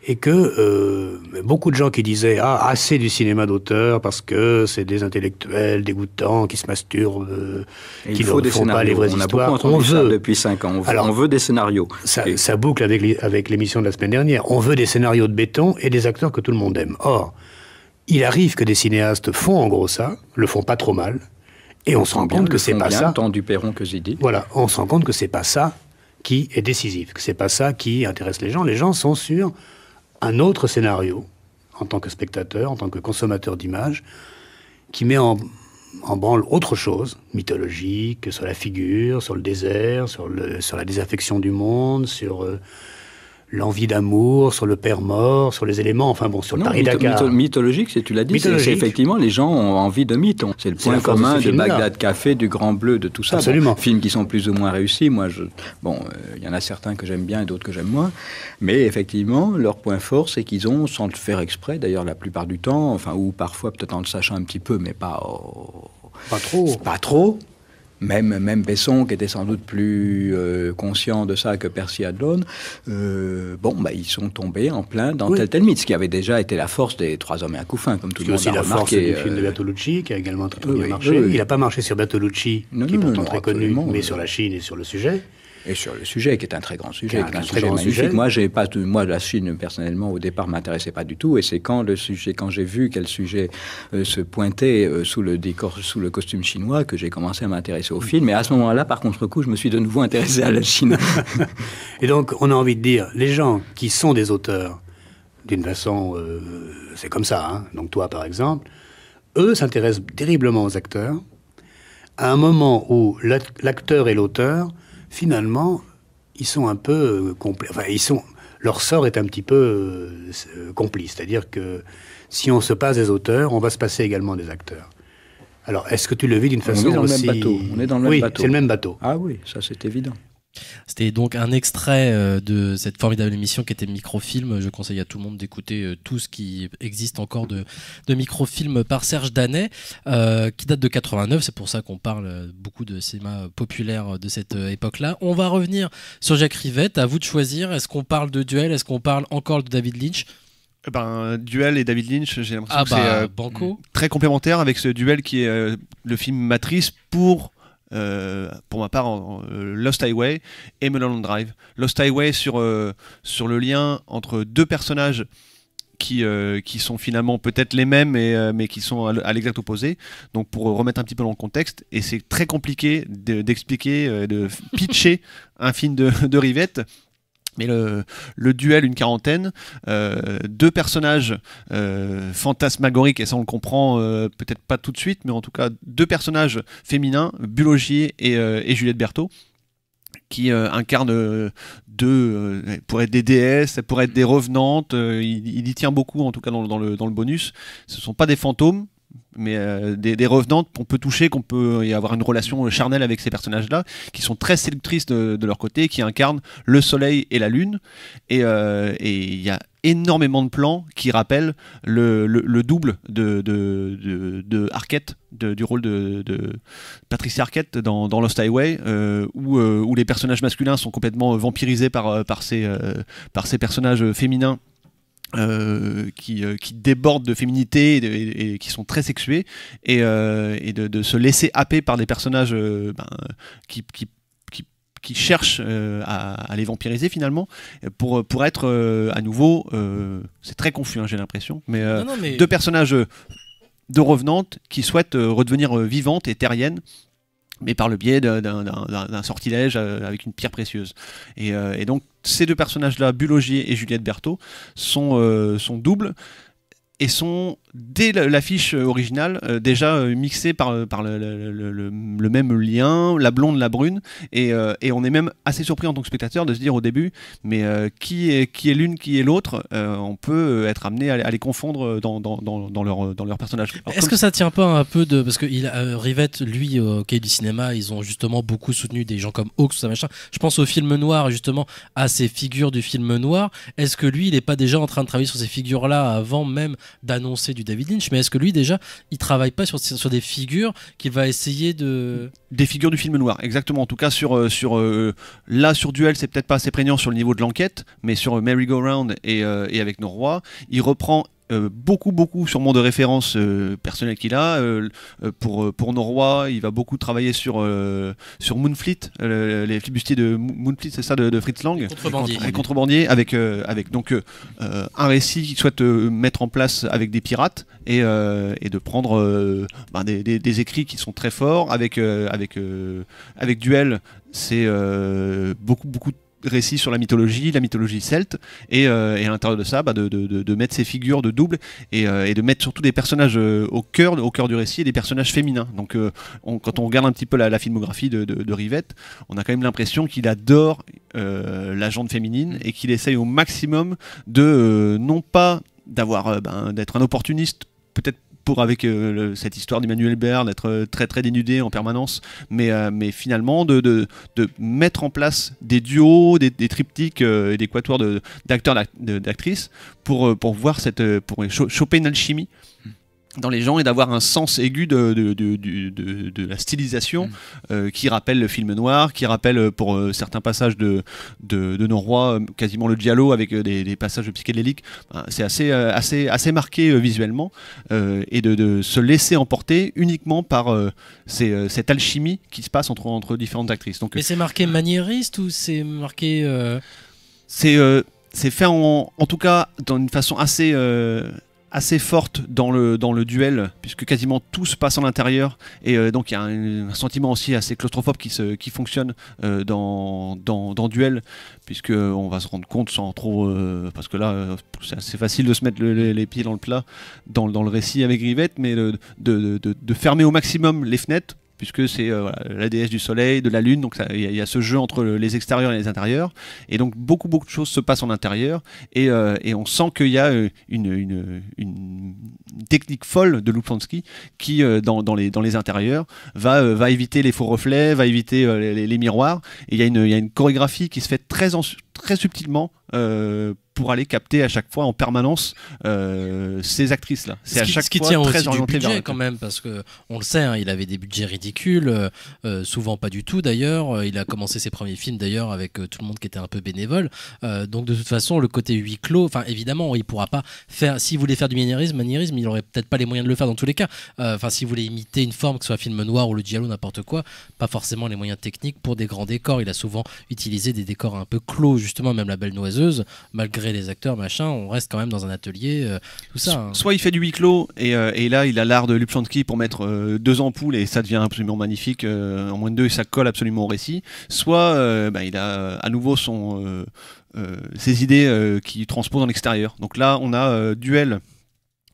Et que beaucoup de gens qui disaient « Ah, assez du cinéma d'auteur parce que c'est des intellectuels dégoûtants qui se masturbent, qui ne font pas les vraies histoires. » On a beaucoup entendu ça depuis 5 ans. On veut des scénarios. Ça boucle avec l'émission de la semaine dernière. On veut des scénarios de béton et des acteurs que tout le monde aime. Or, il arrive que des cinéastes font en gros ça, le font pas trop mal, et on se rend compte que c'est pas ça. Tant Duperron que Zidi. Voilà, on se rend compte que c'est pas ça qui est décisif, que c'est pas ça qui intéresse les gens. Les gens sont sur un autre scénario, en tant que spectateur, en tant que consommateur d'images, qui met en branle autre chose, mythologique, sur la figure, sur le désert, sur la désaffection du monde, sur l'envie d'amour, sur le père mort, sur les éléments, enfin bon, sur le Paris-Dakar. Mythologique, tu l'as dit, c'est effectivement, les gens ont envie de mythes. C'est le point commun de Bagdad Café, du Grand Bleu, de tout ça. Absolument. Bon, films qui sont plus ou moins réussis. Moi, il y en a certains que j'aime bien et d'autres que j'aime moins. Mais effectivement, leur point fort, c'est qu'ils ont, sans le faire exprès, d'ailleurs la plupart du temps, enfin, ou parfois peut-être en le sachant un petit peu, mais pas trop. Pas trop. Même Besson, qui était sans doute plus conscient de ça que Percy Adlon, ils sont tombés en plein dans tel mythe, ce qui avait déjà été la force des Trois hommes et un couffin, comme tout le monde a remarqué. C'est aussi la force du film de Bertolucci, qui a également très bien marché. Il n'a pas marché sur Bertolucci, qui est pourtant très connu, mais sur la Chine et sur le sujet. Et sur le sujet, qui est un très grand sujet, un sujet magnifique. Moi, la Chine, personnellement, au départ, m'intéressait pas du tout. Et c'est quand j'ai vu quel sujet se pointait sous le costume chinois, que j'ai commencé à m'intéresser au film. Et à ce moment-là, par contre-coup, je me suis de nouveau intéressé à la Chine. Et donc, on a envie de dire, les gens qui sont des auteurs, d'une façon, c'est comme ça, hein. Donc toi, par exemple, eux s'intéressent terriblement aux acteurs, à un moment où l'acteur et l'auteur, finalement, ils sont un peu leur sort est un petit peu complice. C'est-à-dire que si on se passe des auteurs, on va se passer également des acteurs. Alors, est-ce que tu le vis d'une façon aussi... On est dans le même bateau. Oui, c'est le même bateau. Ah oui, ça c'est évident. C'était donc un extrait de cette formidable émission qui était Microfilm. Je conseille à tout le monde d'écouter tout ce qui existe encore de Microfilm par Serge Danet, qui date de 89. C'est pour ça qu'on parle beaucoup de cinéma populaire de cette époque-là. On va revenir sur Jacques Rivette. À vous de choisir. Est-ce qu'on parle de Duel? Est-ce qu'on parle encore de David Lynch? Duel et David Lynch, j'ai l'impression que c'est banco. Très complémentaire avec ce Duel qui est le film matrice pour ma part, Lost Highway et Mulholland Drive. Lost Highway sur le lien entre deux personnages qui sont finalement peut-être les mêmes, mais qui sont à l'exact opposé. Donc pour remettre un petit peu dans le contexte, et c'est très compliqué d'expliquer, de pitcher un film de Rivette. Mais le duel, une quarantaine, deux personnages fantasmagoriques, et ça on le comprend peut-être pas tout de suite, mais en tout cas deux personnages féminins, Bulogier et Juliette Berthaud, qui incarnent pour être des déesses, pour être des revenantes. Il y tient beaucoup, en tout cas dans le bonus. Ce ne sont pas des fantômes, mais des revenantes qu'on peut toucher, qu'on peut y avoir une relation charnelle avec ces personnages-là, qui sont très séductrices de leur côté, qui incarnent le soleil et la lune. Et il y a énormément de plans qui rappellent le double de Arquette, du rôle de Patricia Arquette dans Lost Highway, où les personnages masculins sont complètement vampirisés par ces personnages féminins qui débordent de féminité et qui sont très sexués, et de se laisser happer par des personnages qui cherchent à les vampiriser finalement, pour être à nouveau, c'est très confus, hein, j'ai l'impression, mais deux personnages de revenantes qui souhaitent redevenir vivantes et terriennes, mais par le biais d'un sortilège avec une pierre précieuse. Et donc ces deux personnages-là, Bulogier et Juliette Berthaud, sont doubles, et sont, dès l'affiche originale, déjà mixés par le même lien, la blonde, la brune, et on est même assez surpris en tant que spectateur de se dire au début, mais qui est l'une, qui est l'autre, on peut être amené à les confondre dans leur personnage. Est-ce que ça tient pas un peu de... Parce que Rivette, lui, au Cahier du cinéma, ils ont justement beaucoup soutenu des gens comme Hawks, tout ça, machin. Je pense au film noir, justement, à ces figures du film noir. Est-ce que lui, il n'est pas déjà en train de travailler sur ces figures-là avant même d'annoncer du David Lynch, mais est-ce que lui déjà il travaille pas sur des figures qu'il va essayer de... Des figures du film noir, exactement. En tout cas sur Duel, c'est peut-être pas assez prégnant sur le niveau de l'enquête, mais sur Merry Go Round et avec Norrois, il reprend beaucoup sûrement de références personnelles qu'il a. Pour Norrois, il va beaucoup travailler sur Moonfleet, les flibustiers de Moonfleet, c'est ça, de Fritz Lang, les contrebandiers, avec donc un récit qu'il souhaite mettre en place avec des pirates et de prendre des écrits qui sont très forts avec Duel. C'est beaucoup de récits sur la mythologie celte, et à l'intérieur de ça, de mettre ces figures de double et de mettre surtout des personnages au cœur du récit, et des personnages féminins. Donc quand on regarde un petit peu la filmographie de Rivette, on a quand même l'impression qu'il adore la gente féminine et qu'il essaye au maximum de non pas d'être un opportuniste, peut-être avec cette histoire d'Emmanuel Bert, d'être très dénudé en permanence, mais finalement de mettre en place des duos, des triptyques et des quatuors d'acteurs, d'actrices pour choper une alchimie dans les gens et d'avoir un sens aigu de la stylisation qui rappelle le film noir, qui rappelle pour certains passages de Norrois quasiment le giallo avec des passages psychédéliques. C'est assez marqué visuellement, et de se laisser emporter uniquement par cette alchimie qui se passe entre différentes actrices. Donc, et c'est marqué maniériste ou c'est marqué c'est fait en tout cas dans une façon assez forte dans le duel, puisque quasiment tout se passe en intérieur, et donc il y a un sentiment aussi assez claustrophobe qui fonctionne dans Duel, puisque on va se rendre compte sans trop parce que là c'est assez facile de se mettre les pieds dans le plat dans le récit avec Rivette, mais de fermer au maximum les fenêtres, puisque c'est la déesse du soleil, de la lune, donc il y a ce jeu entre les extérieurs et les intérieurs, et donc beaucoup de choses se passent en intérieur, et on sent qu'il y a une technique folle de Lubchansky qui dans les intérieurs va éviter les faux reflets, va éviter les miroirs, et il y a une chorégraphie qui se fait très subtilement pour aller capter à chaque fois en permanence ces actrices-là. C'est à chaque fois tient très aussi orienté du budget vers quand même, parce que on le sait, hein, il avait des budgets ridicules, souvent pas du tout d'ailleurs. Il a commencé ses premiers films d'ailleurs avec tout le monde qui était un peu bénévole. Donc de toute façon, le côté huis clos, enfin évidemment, il pourra pas faire. S'il voulait faire du maniérisme, il aurait peut-être pas les moyens de le faire dans tous les cas. Enfin, s'il voulait imiter une forme, que ce soit film noir ou le giallo, n'importe quoi, pas forcément les moyens techniques pour des grands décors. Il a souvent utilisé des décors un peu clos, justement, même La Belle Noiseuse, malgré les acteurs, machin, on reste quand même dans un atelier, tout ça. Hein. Soit il fait du huis clos, et là il a l'art de Lubchansky pour mettre 2 ampoules et ça devient absolument magnifique, en moins de 2 et ça colle absolument au récit. Soit il a à nouveau ses idées qui transposent dans l'extérieur. Donc là on a Duel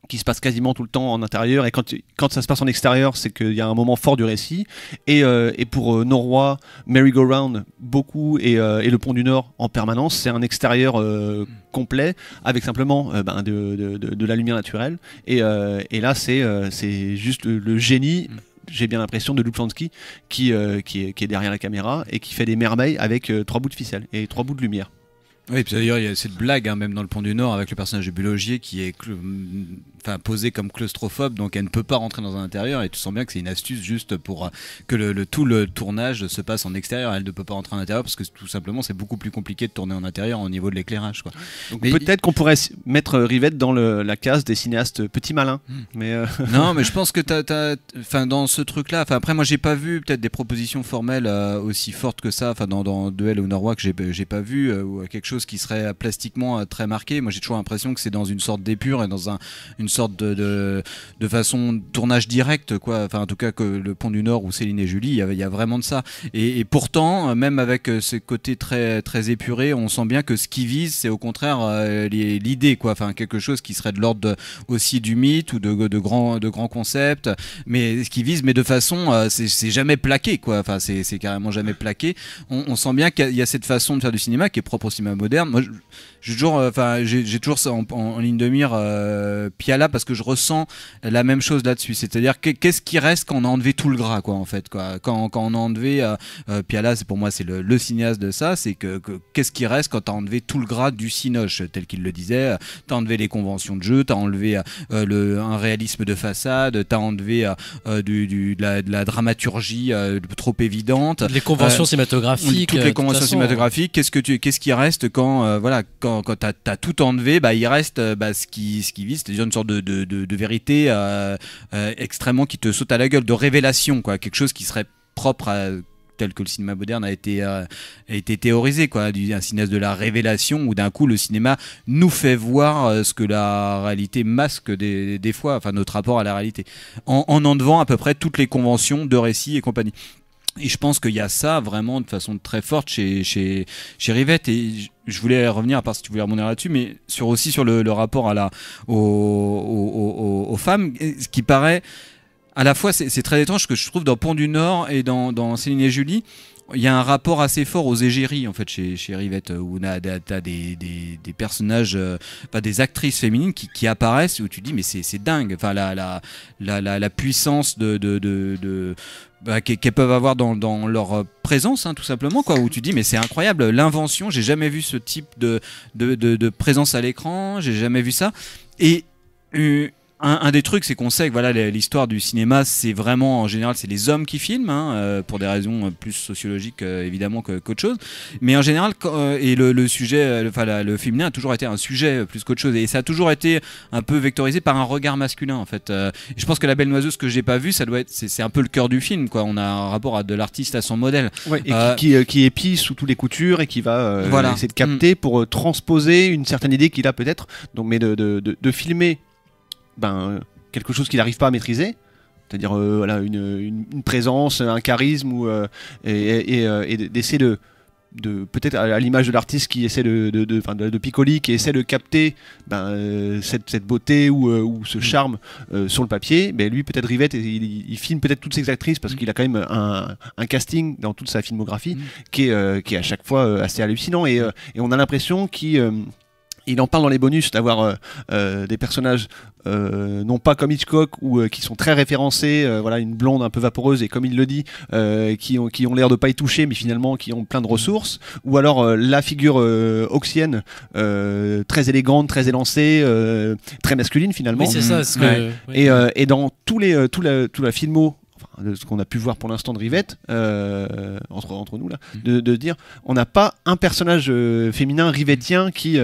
qui se passe quasiment tout le temps en intérieur, et quand ça se passe en extérieur, c'est qu'il y a un moment fort du récit, et pour Norrois, Merry Go Round beaucoup, et le Pont du Nord en permanence, c'est un extérieur complet, avec simplement de la lumière naturelle, et là c'est juste le génie, j'ai bien l'impression, de Lubchansky qui est derrière la caméra et qui fait des merveilles avec 3 bouts de ficelle et 3 bouts de lumière. Oui, puis d'ailleurs, il y a cette blague, même dans le Pont du Nord, avec le personnage de Bulogier qui est posé comme claustrophobe, donc elle ne peut pas rentrer dans un intérieur, et tu sens bien que c'est une astuce juste pour que tout le tournage se passe en extérieur. Elle ne peut pas rentrer en intérieur parce que tout simplement c'est beaucoup plus compliqué de tourner en intérieur au niveau de l'éclairage, quoi. Donc peut-être qu'on pourrait mettre Rivette dans la case des cinéastes petits malins. Mais non, mais je pense que dans ce truc-là, après moi j'ai pas vu peut-être des propositions formelles aussi fortes que ça, dans Duel ou Norrois, que j'ai pas vu, ou quelque chose qui serait plastiquement très marqué. Moi j'ai toujours l'impression que c'est dans une sorte d'épure et dans une sorte de façon de tournage direct, quoi. Enfin, en tout cas, que le Pont du Nord ou Céline et Julie, il y a vraiment de ça. Et pourtant, même avec ce côté très, très épuré, on sent bien que ce qui vise, c'est au contraire l'idée, quoi. Enfin, quelque chose qui serait de l'ordre aussi du mythe ou de grands concepts, mais ce qui vise, mais de façon, c'est jamais plaqué, quoi. Enfin, c'est carrément jamais plaqué. On sent bien qu'il y a cette façon de faire du cinéma qui est propre au cinéma moderne. Moi, j'ai toujours ça en ligne de mire, Piala, parce que je ressens la même chose là-dessus. C'est-à-dire qu'est-ce qui reste quand on a enlevé tout le gras, quoi, en fait, quoi. Quand on a enlevé Piala, pour moi c'est le cinéaste de ça. C'est que qu'est-ce qui reste quand t'as enlevé tout le gras du cinoche, tel qu'il le disait. T'as enlevé les conventions de jeu, t'as enlevé un réalisme de façade, t'as enlevé de la dramaturgie trop évidente, les conventions cinématographiques, toutes les conventions cinématographiques. Qu'est-ce qui reste quand t'as tout enlevé, il reste ce qui vit, c'est-à-dire une sorte de vérité extrêmement qui te saute à la gueule, de révélation, quoi, quelque chose qui serait propre à tel que le cinéma moderne a été théorisé, quoi, un cinéaste de la révélation, où d'un coup le cinéma nous fait voir ce que la réalité masque des fois, enfin notre rapport à la réalité, en enlevant à peu près toutes les conventions de récit et compagnie. Et je pense qu'il y a ça vraiment de façon très forte chez Rivette. Et je voulais revenir, à part si tu voulais rebondir là-dessus, mais aussi sur le rapport aux femmes, ce qui paraît à la fois, c'est très étrange, que je trouve dans Pont du Nord et dans Céline et Julie, il y a un rapport assez fort aux égéries, en fait, chez Rivette, où t'as des personnages, des actrices féminines qui apparaissent, où tu dis mais c'est dingue, enfin la puissance qu'elles peuvent avoir dans leur présence, hein, tout simplement, quoi, où tu dis mais c'est incroyable, l'invention, j'ai jamais vu ce type de présence à l'écran, j'ai jamais vu ça. Et un des trucs, c'est qu'on sait que voilà, l'histoire du cinéma, c'est vraiment, en général, c'est les hommes qui filment, hein, pour des raisons plus sociologiques, évidemment, qu'autre chose. Mais en général, et le sujet, le féminin a toujours été un sujet plus qu'autre chose. Et ça a toujours été un peu vectorisé par un regard masculin, en fait. Je pense que La Belle Noiseuse, que j'ai pas vue, ça doit être, c'est un peu le cœur du film, quoi. On a un rapport de l'artiste à son modèle. Ouais, et qui épie sous toutes les coutures et qui va essayer de capter pour transposer une certaine idée qu'il a peut-être. Donc, mais de filmer quelque chose qu'il n'arrive pas à maîtriser, c'est-à-dire une présence, un charisme, et d'essayer de peut-être à l'image de l'artiste qui essaie de Piccoli, qui essaie de capter cette beauté ou ce charme sur le papier. Lui, peut-être Rivette, il filme peut-être toutes ces actrices parce qu'il a quand même un casting dans toute sa filmographie qui est à chaque fois assez hallucinant, et on a l'impression il en parle dans les bonus d'avoir des personnages non pas comme Hitchcock ou qui sont très référencés, une blonde un peu vaporeuse, et comme il le dit, qui ont l'air de pas y toucher mais finalement qui ont plein de ressources, ou alors la figure oxienne, très élégante, très élancée, très masculine finalement. Oui, c'est ça. Et dans toute la filmo, de ce qu'on a pu voir pour l'instant de Rivette, entre nous là, de dire on n'a pas un personnage féminin rivettien qui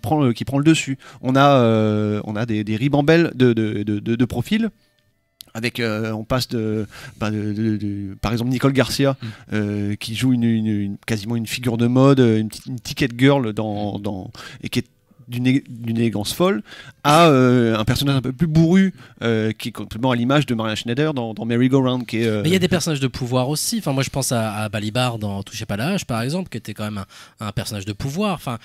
prend le dessus. On a des ribambelles de profils. Avec on passe par exemple Nicole Garcia, qui joue quasiment une figure de mode, une ticket girl et qui est d'une élégance folle, à un personnage un peu plus bourru, qui est complètement à l'image de Marianne Schneider dans Merry Go Round. Mais il y a des personnages de pouvoir aussi. Enfin, moi je pense à Balibar dans Touchez pas l'âge, par exemple, qui était quand même un personnage de pouvoir. Enfin,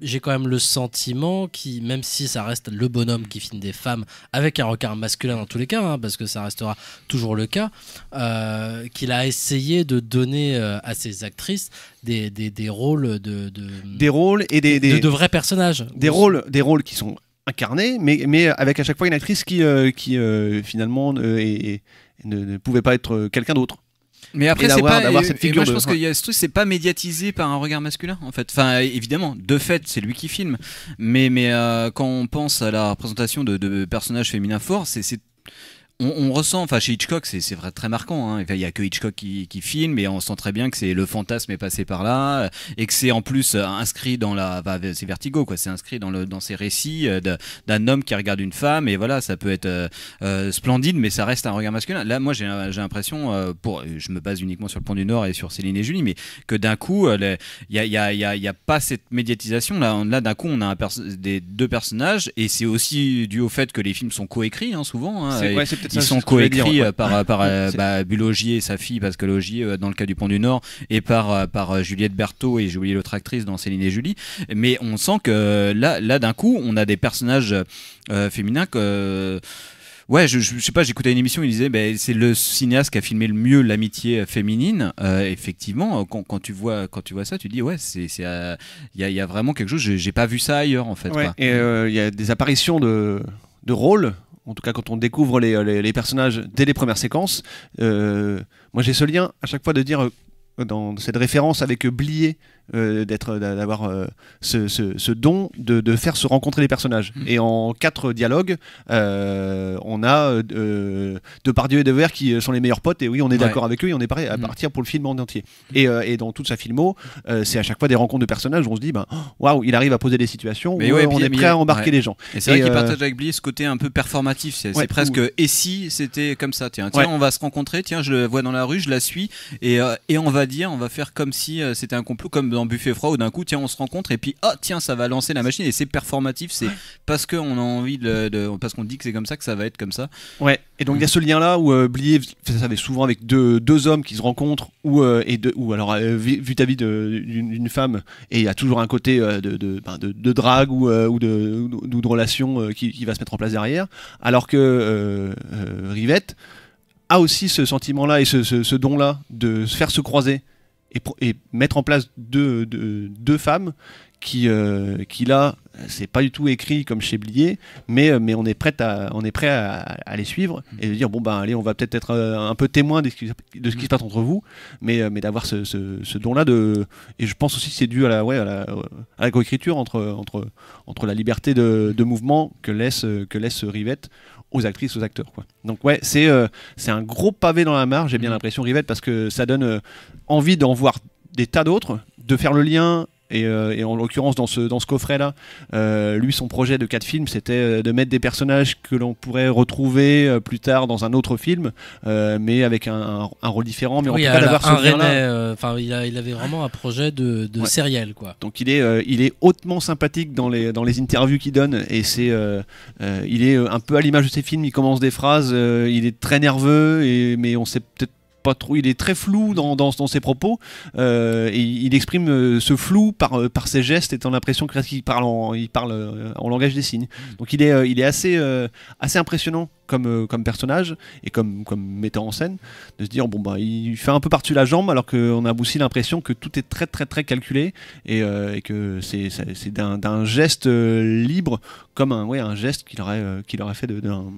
j'ai quand même le sentiment même si ça reste le bonhomme qui filme des femmes avec un regard masculin dans tous les cas, hein, parce que ça restera toujours le cas, qu'il a essayé de donner à ses actrices des rôles des rôles et de vrais personnages, des rôles qui sont incarnés, mais avec à chaque fois une actrice qui finalement ne pouvait pas être quelqu'un d'autre. Mais après, c'est pas. D'avoir cette figure, je pense qu'il y a ce truc, c'est pas médiatisé par un regard masculin, en fait. Enfin, évidemment, de fait, c'est lui qui filme. Mais quand on pense à la représentation de personnages féminins forts, on ressent, enfin chez Hitchcock, c'est vrai, très marquant, hein. Il y a que Hitchcock qui filme, et on sent très bien que c'est le fantasme est passé par là, et que c'est en plus inscrit dans c'est Vertigo, quoi. C'est inscrit dans ces récits d'un homme qui regarde une femme, et voilà, ça peut être splendide, mais ça reste un regard masculin. Là, moi, j'ai l'impression, je me base uniquement sur le Pont du Nord et sur Céline et Julie, mais que d'un coup, il y a pas cette médiatisation. Là, d'un coup, on a des deux personnages, et c'est aussi dû au fait que les films sont coécrits, hein, souvent. Hein, ils sont coécrits par Bulogier et sa fille Pascal Augier dans le cas du Pont du Nord, et par Juliette Berthaud, et j'ai oublié l'autre actrice dans Céline et Julie. Mais on sent que là d'un coup on a des personnages féminins Ouais, je sais pas, j'écoutais une émission, il disait c'est le cinéaste qui a filmé le mieux l'amitié féminine. Effectivement, quand tu vois ça, tu dis ouais, il y a vraiment quelque chose. J'ai pas vu ça ailleurs en fait. Ouais, quoi. et il y a des apparitions de rôles. En tout cas, quand on découvre les personnages dès les premières séquences, moi j'ai ce lien à chaque fois de dire dans cette référence avec Blier, d'avoir ce don de faire se rencontrer les personnages. Et en 4 dialogues, on a Depardieu et Devers qui sont les meilleurs potes, et oui, on est d'accord avec eux, et on est prêt à partir pour le film en entier. Et dans toute sa filmo, c'est à chaque fois des rencontres de personnages où on se dit, waouh, il arrive à poser des situations où on est prêt à embarquer les gens. Et c'est vrai qu'il partage avec Blier ce côté un peu performatif, c'est presque et si c'était comme ça, tiens, on va se rencontrer, tiens, je le vois dans la rue, je la suis, et on va faire comme si c'était un complot, comme dans Buffet froid, où d'un coup, tiens, on se rencontre, et puis, tiens, ça va lancer la machine, et c'est performatif, c'est parce qu'on a envie parce qu'on dit que c'est comme ça que ça va être comme ça. Ouais, et donc il y a ce lien-là où Blier fait ça souvent avec deux hommes qui se rencontrent, ou alors vu ta vie d'une femme, et il y a toujours un côté de drague ou de relation qui va se mettre en place derrière, alors que Rivette a aussi ce sentiment-là et ce don-là de se faire se croiser et mettre en place deux femmes qui là, c'est pas du tout écrit comme chez Blier, mais on est prêt à les suivre et de dire allez, on va peut-être être un peu témoin de ce qui se passe entre vous, mais d'avoir ce don-là et je pense aussi que c'est dû à la coécriture entre la liberté de mouvement que laisse Rivette aux actrices, aux acteurs, quoi. Donc ouais, c'est un gros pavé dans la mare, j'ai bien l'impression, Rivette, parce que ça donne envie d'en voir des tas d'autres, de faire le lien. Et en l'occurrence dans ce coffret-là, lui, son projet de 4 films, c'était de mettre des personnages que l'on pourrait retrouver plus tard dans un autre film, mais avec un rôle différent. Mais en tout cas, d'avoir ce lien-là. Il avait vraiment un projet de sériel, quoi. Donc il est hautement sympathique dans les interviews qu'il donne, et il est un peu à l'image de ses films. Il commence des phrases, il est très nerveux, mais on sait peut-être pas trop, il est très flou dans ses propos, et il exprime ce flou par ses gestes, étant l'impression qu'il parle en langage des signes. Donc il est assez impressionnant comme personnage et comme metteur en scène, de se dire il fait un peu par-dessus la jambe, alors qu'on a aussi l'impression que tout est très très très calculé, et que c'est d'un geste libre, comme un geste qu'il aurait fait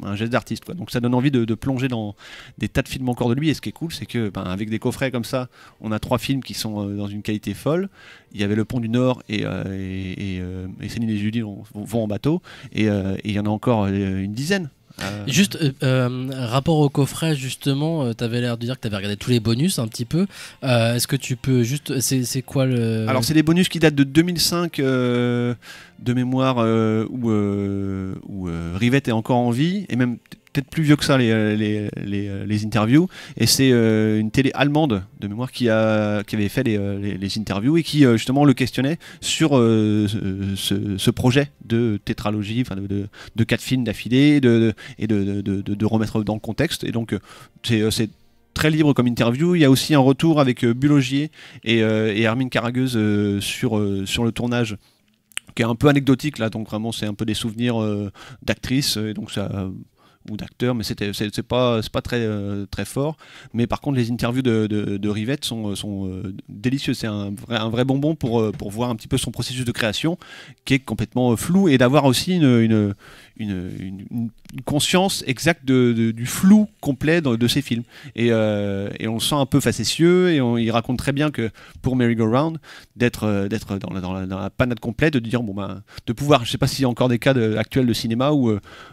un geste d'artiste, quoi. Donc ça donne envie de plonger dans des tas de films encore de lui. Et ce qui est cool, c'est que avec des coffrets comme ça, on a 3 films qui sont dans une qualité folle. Il y avait Le Pont du Nord et Céline et Julie vont en bateau, et il y en a encore une dizaine. Juste rapport au coffret, justement, tu avais l'air de dire que tu avais regardé tous les bonus un petit peu. Est-ce que tu peux juste, c'est quoi le... Alors c'est des bonus qui datent de 2005 de mémoire, où Rivette est encore en vie, et même peut-être plus vieux que ça, les interviews. Et c'est une télé allemande de mémoire qui avait fait les interviews, et qui justement le questionnait sur ce projet de tétralogie, de 4 films d'affilée, et de remettre dans le contexte. Et donc c'est très libre comme interview. Il y a aussi un retour avec Bulogier et Hermine Caragueuse sur le tournage, qui est un peu anecdotique là, donc vraiment c'est un peu des souvenirs d'actrices, et donc ça, ou d'acteurs, mais c'est pas très très fort. Mais par contre, les interviews de Rivette sont délicieuses. C'est un vrai bonbon pour voir un petit peu son processus de création, qui est complètement flou, et d'avoir aussi une conscience exacte du flou complet de ses films. Et on le sent un peu facétieux, et il raconte très bien que pour Merry Go Round, d'être dans la panade complète, de dire de pouvoir, je sais pas s'il y a encore des cas actuels de cinéma où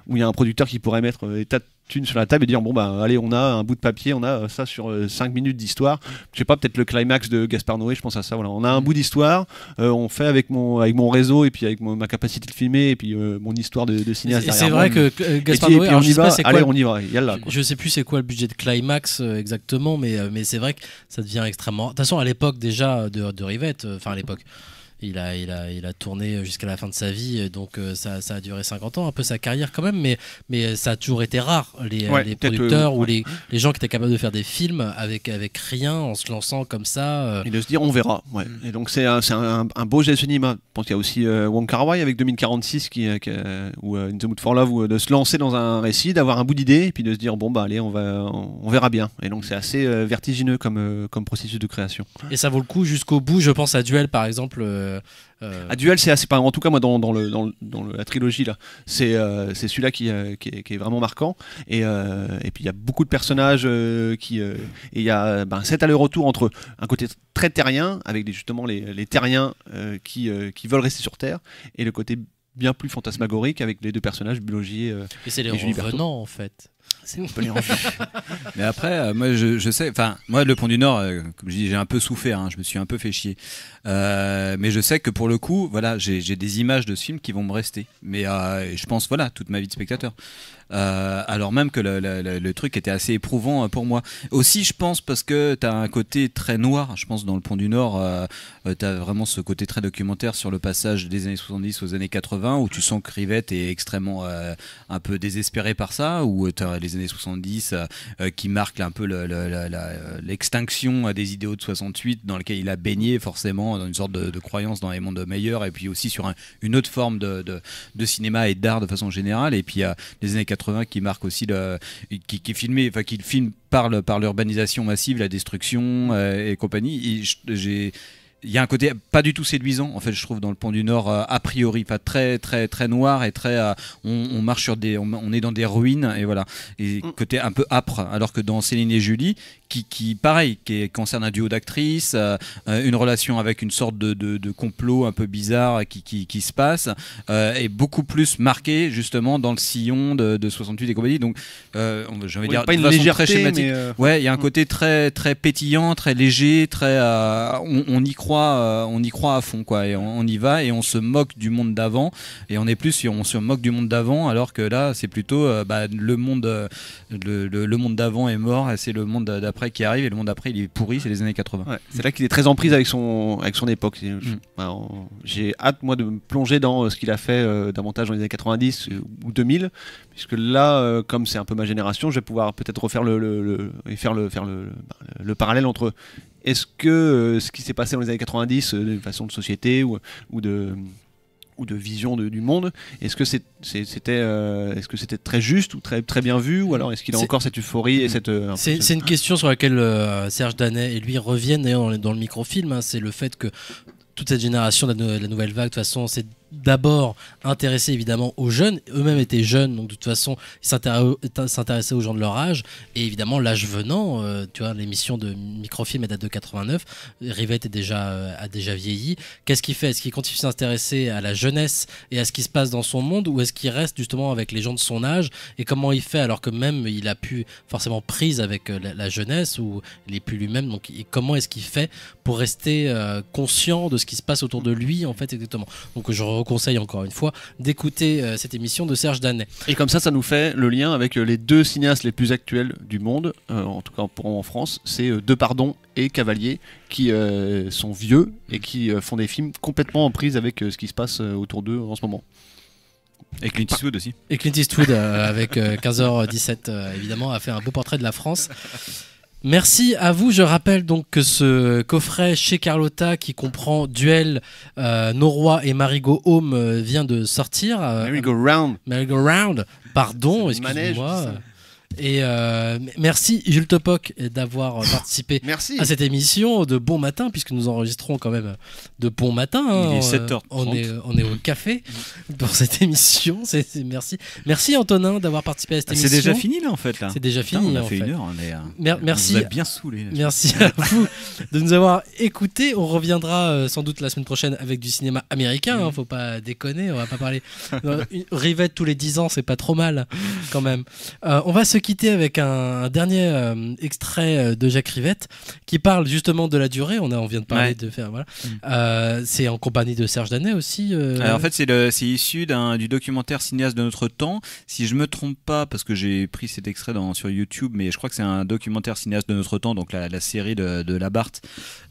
il y a un producteur qui pourrait mettre des tas de thunes sur la table et dire allez, on a un bout de papier, on a ça sur 5 minutes d'histoire, je sais pas, peut-être le climax de Gaspard Noé, je pense à ça, voilà, on a un bout d'histoire, on fait avec mon réseau, et puis avec ma capacité de filmer, et puis mon histoire de cinéaste derrière. C'est vrai que Gaspard Noé, on y va, allez, on y va, yalla, quoi. Je sais plus c'est quoi le budget de climax exactement, mais c'est vrai que ça devient extrêmement... De toute façon, à l'époque déjà de Rivette, à l'époque, il a tourné jusqu'à la fin de sa vie, donc ça a duré 50 ans, un peu sa carrière quand même, mais ça a toujours été rare, les producteurs ou les gens qui étaient capables de faire des films avec rien, en se lançant comme ça. Et de se dire on verra. Ouais. Et donc c'est un beau geste de cinéma. Je pense qu'il y a aussi Wong Kar-wai avec 2046 ou In the Mood for Love, ou de se lancer dans un récit, d'avoir un bout d'idée et puis de se dire bon bah allez on verra bien. Et donc c'est assez vertigineux comme processus de création. Et ça vaut le coup jusqu'au bout. Je pense à Duel par exemple. À Duel, c'est assez pas. En tout cas, moi, dans la trilogie là, c'est celui-là qui est vraiment marquant. Et puis il y a beaucoup de personnages et il y a cet aller-retour entre un côté très terrien avec justement les terriens qui veulent rester sur Terre, et le côté bien plus fantasmagorique avec les deux personnages, Bulogier et c'est les revenants en fait. On peut les revenir. Mais après, moi je sais, enfin moi le Pont du Nord, comme je dis, j'ai un peu souffert, hein, je me suis un peu fait chier. Mais je sais que pour le coup, voilà, j'ai des images de ce film qui vont me rester. Mais je pense, voilà, toute ma vie de spectateur. Alors même que le truc était assez éprouvant pour moi. Aussi, je pense, parce que t'as un côté très noir. Je pense dans le Pont du Nord, t'as vraiment ce côté très documentaire sur le passage des années 70 aux années 80, où tu sens que Rivette est extrêmement un peu désespéré par ça, où t'as les années 70 qui marquent un peu l'extinction des idéaux de 68, dans lequel il a baigné forcément dans une sorte de croyance dans les mondes meilleurs, et puis aussi sur une autre forme de cinéma et d'art de façon générale. Et puis les années 80 qui marquent aussi qui filme par l'urbanisation massive, la destruction et compagnie. Il y a un côté pas du tout séduisant, en fait, je trouve, dans le Pont du Nord, a priori, pas très très très noir et très. On marche sur on est dans des ruines, et voilà. Et côté un peu âpre, alors que dans Céline et Julie, qui concerne un duo d'actrices, une relation avec une sorte de complot un peu bizarre qui se passe, est beaucoup plus marqué justement dans le sillon de 68 et compagnie. Donc, j'ai envie de dire pas de une façon légèreté, très schématique. mais ouais, il y a un côté très très pétillant, très léger, très. On y croit à fond, quoi. Et on y va et on se moque du monde d'avant. Et on se moque du monde d'avant, alors que là, c'est plutôt le monde d'avant est mort, et c'est le monde d'après qui arrive, et le monde d'après il est pourri, c'est les années 80. Ouais, c'est là qu'il est très en prise avec son époque. J'ai hâte, moi, de me plonger dans ce qu'il a fait davantage dans les années 90 ou 2000, puisque là, comme c'est un peu ma génération, je vais pouvoir peut-être refaire faire le parallèle entre est-ce que ce qui s'est passé dans les années 90 de façon de société ou de vision du monde, est-ce que c'était très juste ou très très bien vu, ou alors est-ce qu'il a encore cette euphorie et cette c'est une question sur laquelle Serge Danet et lui reviennent d'ailleurs dans le microfilm, hein. C'est le fait que toute cette génération de la nouvelle vague, de toute façon, c'est d'abord intéressé évidemment aux jeunes, eux-mêmes étaient jeunes, donc de toute façon ils s'intéressaient aux gens de leur âge, et évidemment l'âge venant, tu vois, l'émission de microfilm date de 89, Rivette a déjà vieilli. Qu'est-ce qu'il fait? Est-ce qu'il continue à s'intéresser à la jeunesse et à ce qui se passe dans son monde, ou est-ce qu'il reste justement avec les gens de son âge, et comment il fait alors que même il a pu forcément prise avec la jeunesse, ou il est plus lui-même, donc comment est-ce qu'il fait pour rester conscient de ce qui se passe autour de lui, en fait, exactement. Donc je conseille encore une fois d'écouter cette émission de Serge Danet. Et comme ça nous fait le lien avec les deux cinéastes les plus actuels du monde, en tout cas en France, c'est Depardon et Cavalier, qui sont vieux et qui font des films complètement en prise avec ce qui se passe autour d'eux en ce moment. Et Clint Eastwood aussi. Et Clint Eastwood avec 15h17 évidemment a fait un beau portrait de la France. Merci à vous. Je rappelle donc que ce coffret chez Carlotta, qui comprend Duel, Noroy et Marigot Home, vient de sortir. Marigot Round. Pardon, excusez-moi. Et merci Jules Topoc d'avoir participé à cette émission de bon matin, puisque nous enregistrons quand même de bon matin, hein. Il est 7h30. On est au café pour cette émission. Merci Antonin d'avoir participé à cette émission. C'est déjà fini là en fait là. C'est déjà fini. On a fait une heure. Merci. On vous a bien saoulé. Merci à vous de nous avoir écoutés. On reviendra sans doute la semaine prochaine avec du cinéma américain. Hein, faut pas déconner. On va pas parler. Rivette tous les 10 ans, c'est pas trop mal quand même. On va se quitter quitter avec un dernier extrait de Jacques Rivette qui parle justement de la durée. On vient de parler de faire. Voilà. C'est en compagnie de Serge Danet aussi. En fait, c'est issu du documentaire Cinéaste de notre temps. Si je me trompe pas, parce que j'ai pris cet extrait sur YouTube, mais je crois que c'est un documentaire Cinéaste de notre temps, donc la série de Labarthe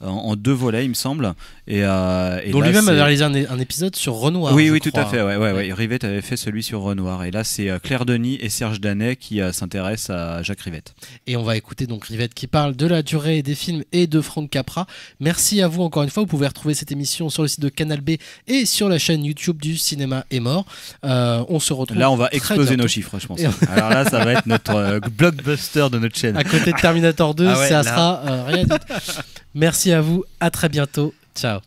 en 2 volets, il me semble. Et dont lui-même avait réalisé un épisode sur Renoir. Oui, tout à fait. Ouais. Rivette avait fait celui sur Renoir. Et là, c'est Claire Denis et Serge Danet qui s'intéressent à Jacques Rivette. Et on va écouter donc Rivette qui parle de la durée des films et de Franck Capra. Merci à vous encore une fois. Vous pouvez retrouver cette émission sur le site de Canal B et sur la chaîne YouTube du Cinéma est mort. On se retrouve. Là, on va exploser nos chiffres, je pense. Alors là, ça va être notre blockbuster de notre chaîne. À côté de Terminator 2, ça sera rien du tout. Merci à vous. À très bientôt. Ciao.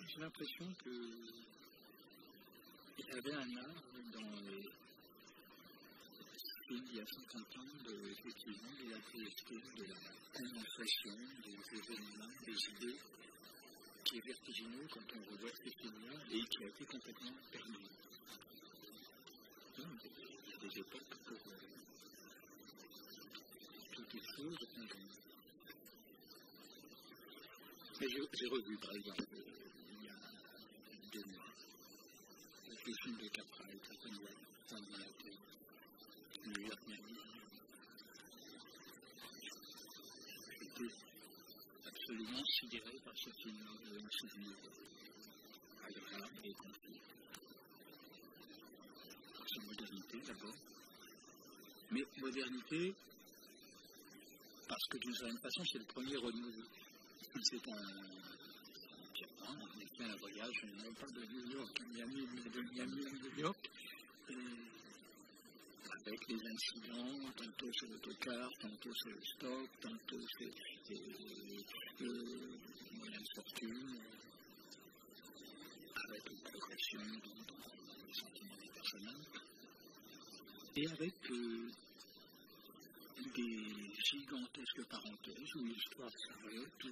J'ai l'impression que il y avait un art dans les films il y a 50 ans effectivement de la PST, de la concentration des événements, des idées, qui est vertigineux quand on revoit ces films-là et qui a été complètement perdu. Il y a des époques pour toutes les choses. Mais j'ai revu par exemple il y a 2 mois le film de Capra et Capra dans la New York Miami. J'étais absolument sidéré par ce film de un souvenir agréable et confus. Par sa modernité d'abord, mais modernité parce que d'une certaine façon c'est le premier renouveau. C'est on a fait un voyage, non pas de New York à Miami, mais de Miami à New York, avec les incidents, tantôt sur l'autocar, tantôt sur le stock, tantôt sur les moyens de fortune, avec une progression dans les sentiments des personnages, et avec des gigantesques parenthèses où l'histoire s'arrête,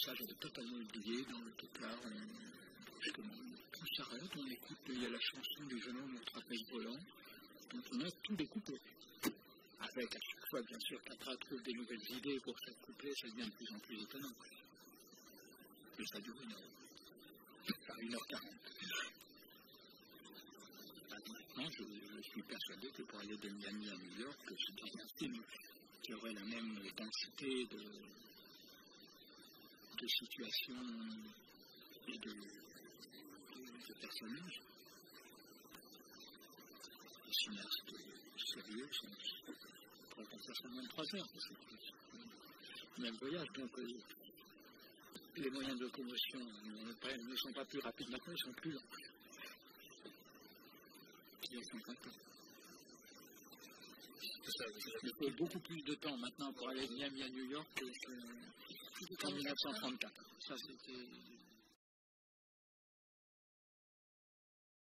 ça j'avais totalement oublié dans le tocar, tout s'arrête, on écoute, il y a la chanson du jeune homme au trapèze volant, donc on a tout découpé. Avec à chaque fois, bien sûr, Capra trouve des nouvelles idées pour chaque couplet, ça devient de plus en plus étonnant. Et ça dure 1 heure, par 1h40. Maintenant, je suis persuadé que pour aller de Miami à New York, c'est un film qui aurait la même densité de situations et de personnages. Les cinéastes sérieux pourraient faire ça même 3 heures, parce que c'est le même voyage. Donc, les moyens de locomotion ne sont pas plus rapides maintenant, ils sont plus lents. Il y a 50 ans. Il faut beaucoup plus de temps maintenant pour aller de Miami à New York qu'en 1934. Ça, c'était